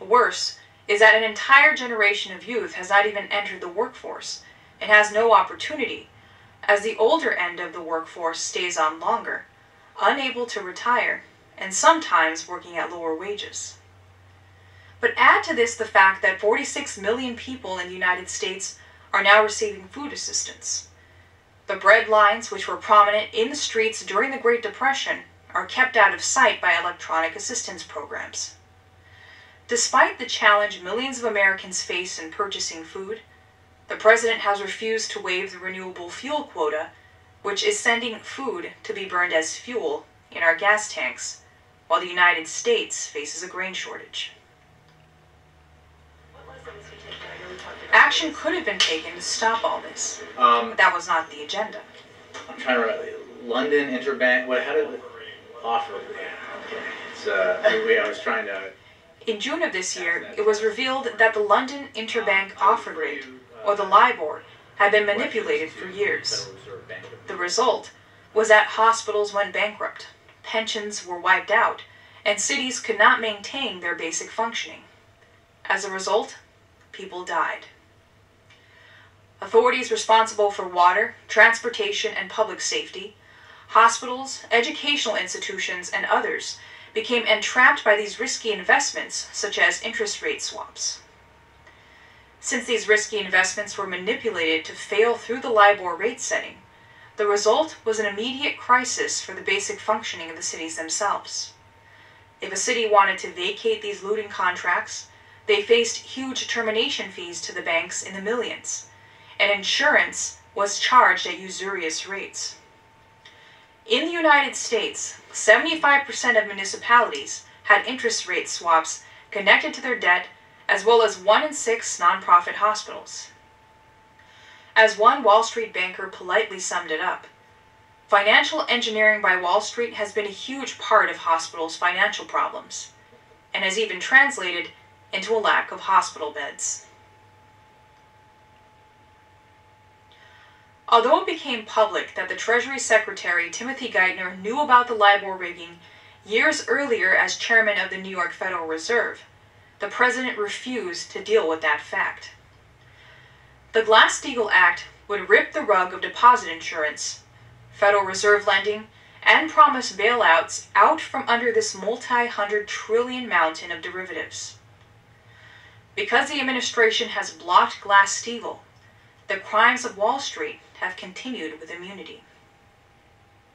Worse is that an entire generation of youth has not even entered the workforce and has no opportunity, as the older end of the workforce stays on longer, unable to retire, and sometimes working at lower wages. But add to this the fact that 46 million people in the United States are now receiving food assistance. The bread lines, which were prominent in the streets during the Great Depression, are kept out of sight by electronic assistance programs. Despite the challenge millions of Americans face in purchasing food, the president has refused to waive the renewable fuel quota, which is sending food to be burned as fuel in our gas tanks, while the United States faces a grain shortage. Action could have been taken to stop all this, but that was not the agenda. I'm trying to remember. London Interbank. How did it offer? Yeah, okay. I was trying to. In June of this year, it was revealed that the London Interbank Offer Rate, or the LIBOR, had been manipulated for years. The result was that hospitals went bankrupt, pensions were wiped out, and cities could not maintain their basic functioning. As a result, people died. Authorities responsible for water, transportation, and public safety, hospitals, educational institutions, and others became entrapped by these risky investments, such as interest rate swaps. Since these risky investments were manipulated to fail through the LIBOR rate setting, the result was an immediate crisis for the basic functioning of the cities themselves. If a city wanted to vacate these looting contracts, they faced huge termination fees to the banks in the millions, and insurance was charged at usurious rates. In the United States, 75% of municipalities had interest rate swaps connected to their debt, as well as 1 in 6 nonprofit hospitals. As one Wall Street banker politely summed it up, financial engineering by Wall Street has been a huge part of hospitals' financial problems, and has even translated into a lack of hospital beds. Although it became public that the Treasury Secretary Timothy Geithner knew about the LIBOR rigging years earlier as chairman of the New York Federal Reserve, the president refused to deal with that fact. The Glass-Steagall Act would rip the rug of deposit insurance, Federal Reserve lending, and promise bailouts out from under this multi-hundred trillion mountain of derivatives. Because the administration has blocked Glass-Steagall, the crimes of Wall Street have continued with immunity.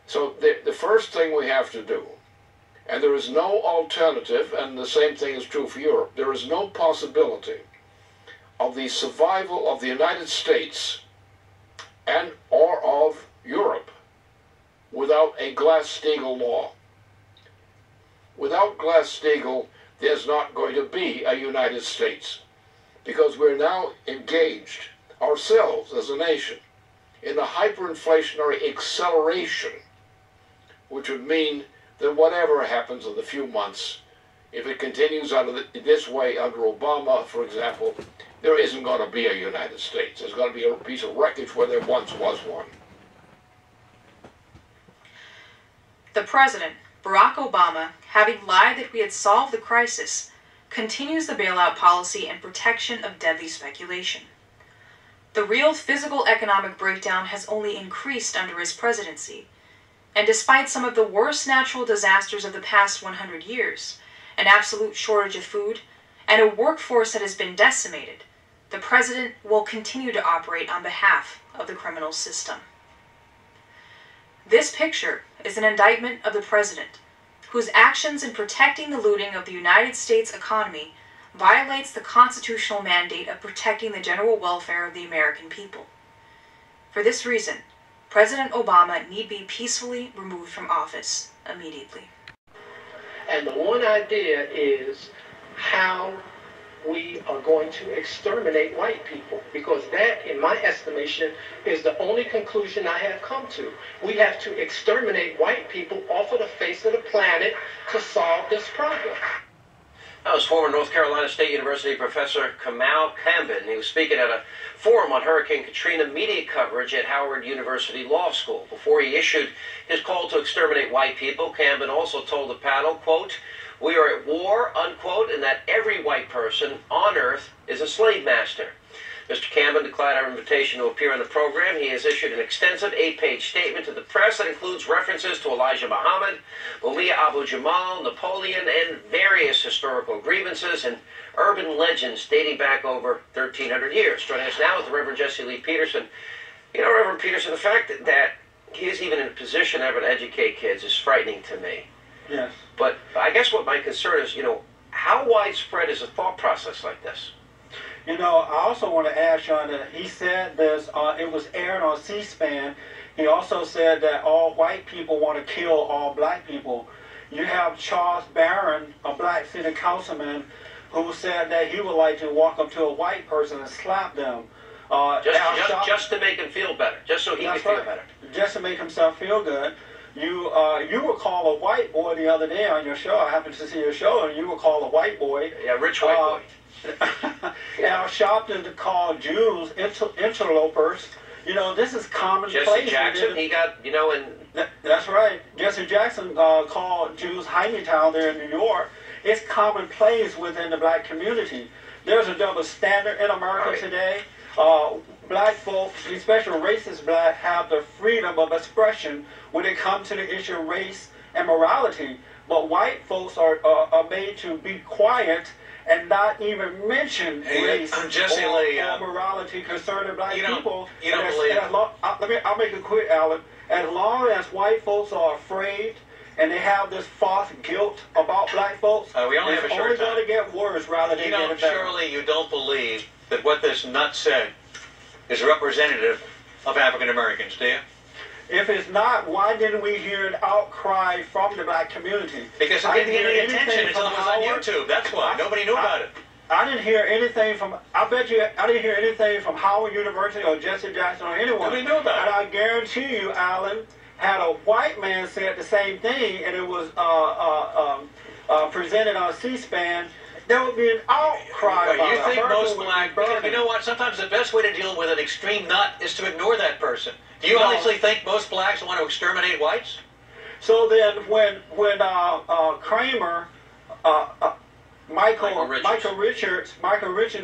So the first thing we have to do, and there is no alternative, and the same thing is true for Europe, there is no possibility of the survival of the United States and or of Europe without a Glass-Steagall law. Without Glass-Steagall, there's not going to be a United States, because we're now engaged ourselves as a nation in a hyperinflationary acceleration, which would mean that whatever happens in the few months, if it continues this way under Obama, for example, there isn't going to be a United States. There's going to be a piece of wreckage where there once was one. The president, Barack Obama, having lied that we had solved the crisis, continues the bailout policy and protection of deadly speculation. The real physical economic breakdown has only increased under his presidency, and despite some of the worst natural disasters of the past 100 years, an absolute shortage of food, and a workforce that has been decimated, the president will continue to operate on behalf of the criminal system. This picture is an indictment of the president, whose actions in protecting the looting of the United States economy violates the constitutional mandate of protecting the general welfare of the American people. For this reason, President Obama need be peacefully removed from office immediately. And the one idea is how we are going to exterminate white people, because that, in my estimation, is the only conclusion I have come to. We have to exterminate white people off of the face of the planet to solve this problem. That was former North Carolina State University professor Kamal Kambin. He was speaking at a forum on Hurricane Katrina media coverage at Howard University Law School. Before he issued his call to exterminate white people, Kambin also told the panel, quote, "We are at war," unquote, and that every white person on earth is a slave master. Mr. Kambin declined our invitation to appear on the program. He has issued an extensive 8-page statement to the press that includes references to Elijah Muhammad, Mumia Abu-Jamal, Napoleon, and various historical grievances and urban legends dating back over 1,300 years. Joining us now is the Reverend Jesse Lee Peterson. You know, Reverend Peterson, the fact that he is even in a position ever to educate kids is frightening to me. Yes. But I guess what my concern is, you know, how widespread is a thought process like this? You know, I also want to add, Sean, that he said this, it was aired on C-SPAN. He also said that all white people want to kill all black people. You have Charles Barron, a black city councilman, who said that he would like to walk up to a white person and slap them. Just to make him feel better, just so he can feel better. Just to make himself feel good. You would call a white boy the other day on your show. I happened to see your show, and you would call a white boy. Yeah, rich white boy. Now, Sharpton called Jews interlopers. You know, this is commonplace. Jesse Jackson, he got, you know, and... That's right. Jesse Jackson called Jews Hymetown there in New York. It's commonplace within the black community. There's a double standard in America today. Black folks, especially racist black, have the freedom of expression when it comes to the issue of race and morality. But white folks are made to be quiet and not even mention race or morality concerning black people. You don't believe... I'll make it quick, Alan. As long as white folks are afraid and they have this false guilt about black folks, we only have a short only going to get worse rather than get better. Surely you don't believe that what this nut said is representative of African Americans, do you? If it's not, why didn't we hear an outcry from the black community? Because it didn't get any attention until it was on YouTube. That's why. Nobody knew about it. I didn't hear anything from, I bet you, I didn't hear anything from Howard University or Jesse Jackson or anyone. Nobody knew about it. And I guarantee you, Alan, had a white man said the same thing and it was presented on C-SPAN, there would be an outcry about it. You think most black, because you know what, sometimes the best way to deal with an extreme nut is to ignore that person. Do you honestly think most blacks want to exterminate whites? So then when Kramer, Michael Richards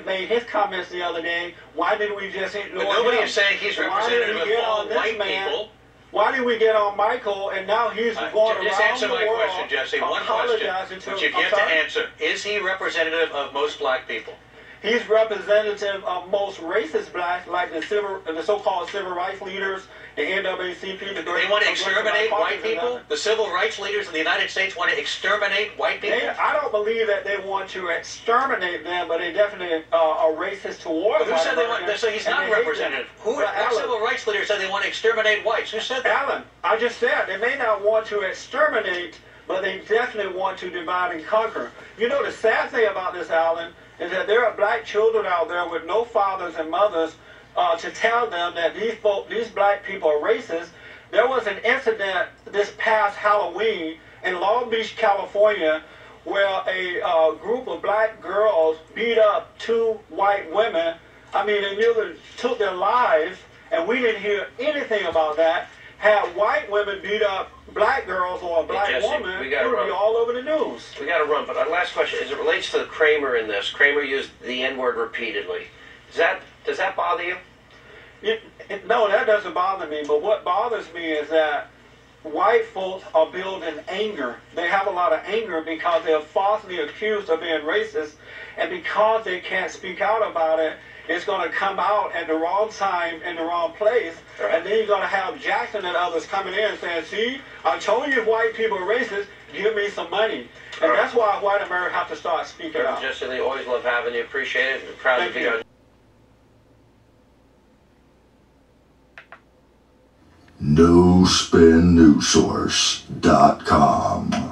made his comments the other day, why didn't we just ignore him? But nobody is saying he's representative of all white people. Why did we get on Michael and now he's going around just answer the my world question, Jesse. One question, which you've yet to answer. Is he representative of most black people? He's representative of most racist blacks, like the so-called civil rights leaders, the NAACP. They want to exterminate white people? The civil rights leaders in the United States want to exterminate white people? I don't believe that they want to exterminate them, but they definitely are racist towards Who said they want? So he's not representative. What civil rights leaders said they want to exterminate whites? Who said that? Alan, I just said they may not want to exterminate, but they definitely want to divide and conquer. You know the sad thing about this, Alan, is that there are black children out there with no fathers and mothers to tell them that these black people are racist. There was an incident this past Halloween in Long Beach, California, where a group of black girls beat up 2 white women. I mean, they nearly took their lives, and we didn't hear anything about that. Had white women beat up black girls or a black Jesse, woman, we it gotta would be run. all over the news. We got to run, but our last question, as it relates to Kramer in this, Kramer used the N-word repeatedly. Does that bother you? No, that doesn't bother me, but what bothers me is that white folks are building anger. They have a lot of anger because they're falsely accused of being racist, and because they can't speak out about it, it's going to come out at the wrong time in the wrong place, and then you're going to have Jackson and others coming in and saying, see, I told you white people are racist, give me some money. And that's why white America have to start speaking out. Jesse Lee, always love having you. Appreciate it. And proud to be on. NoSpinNewsSource.com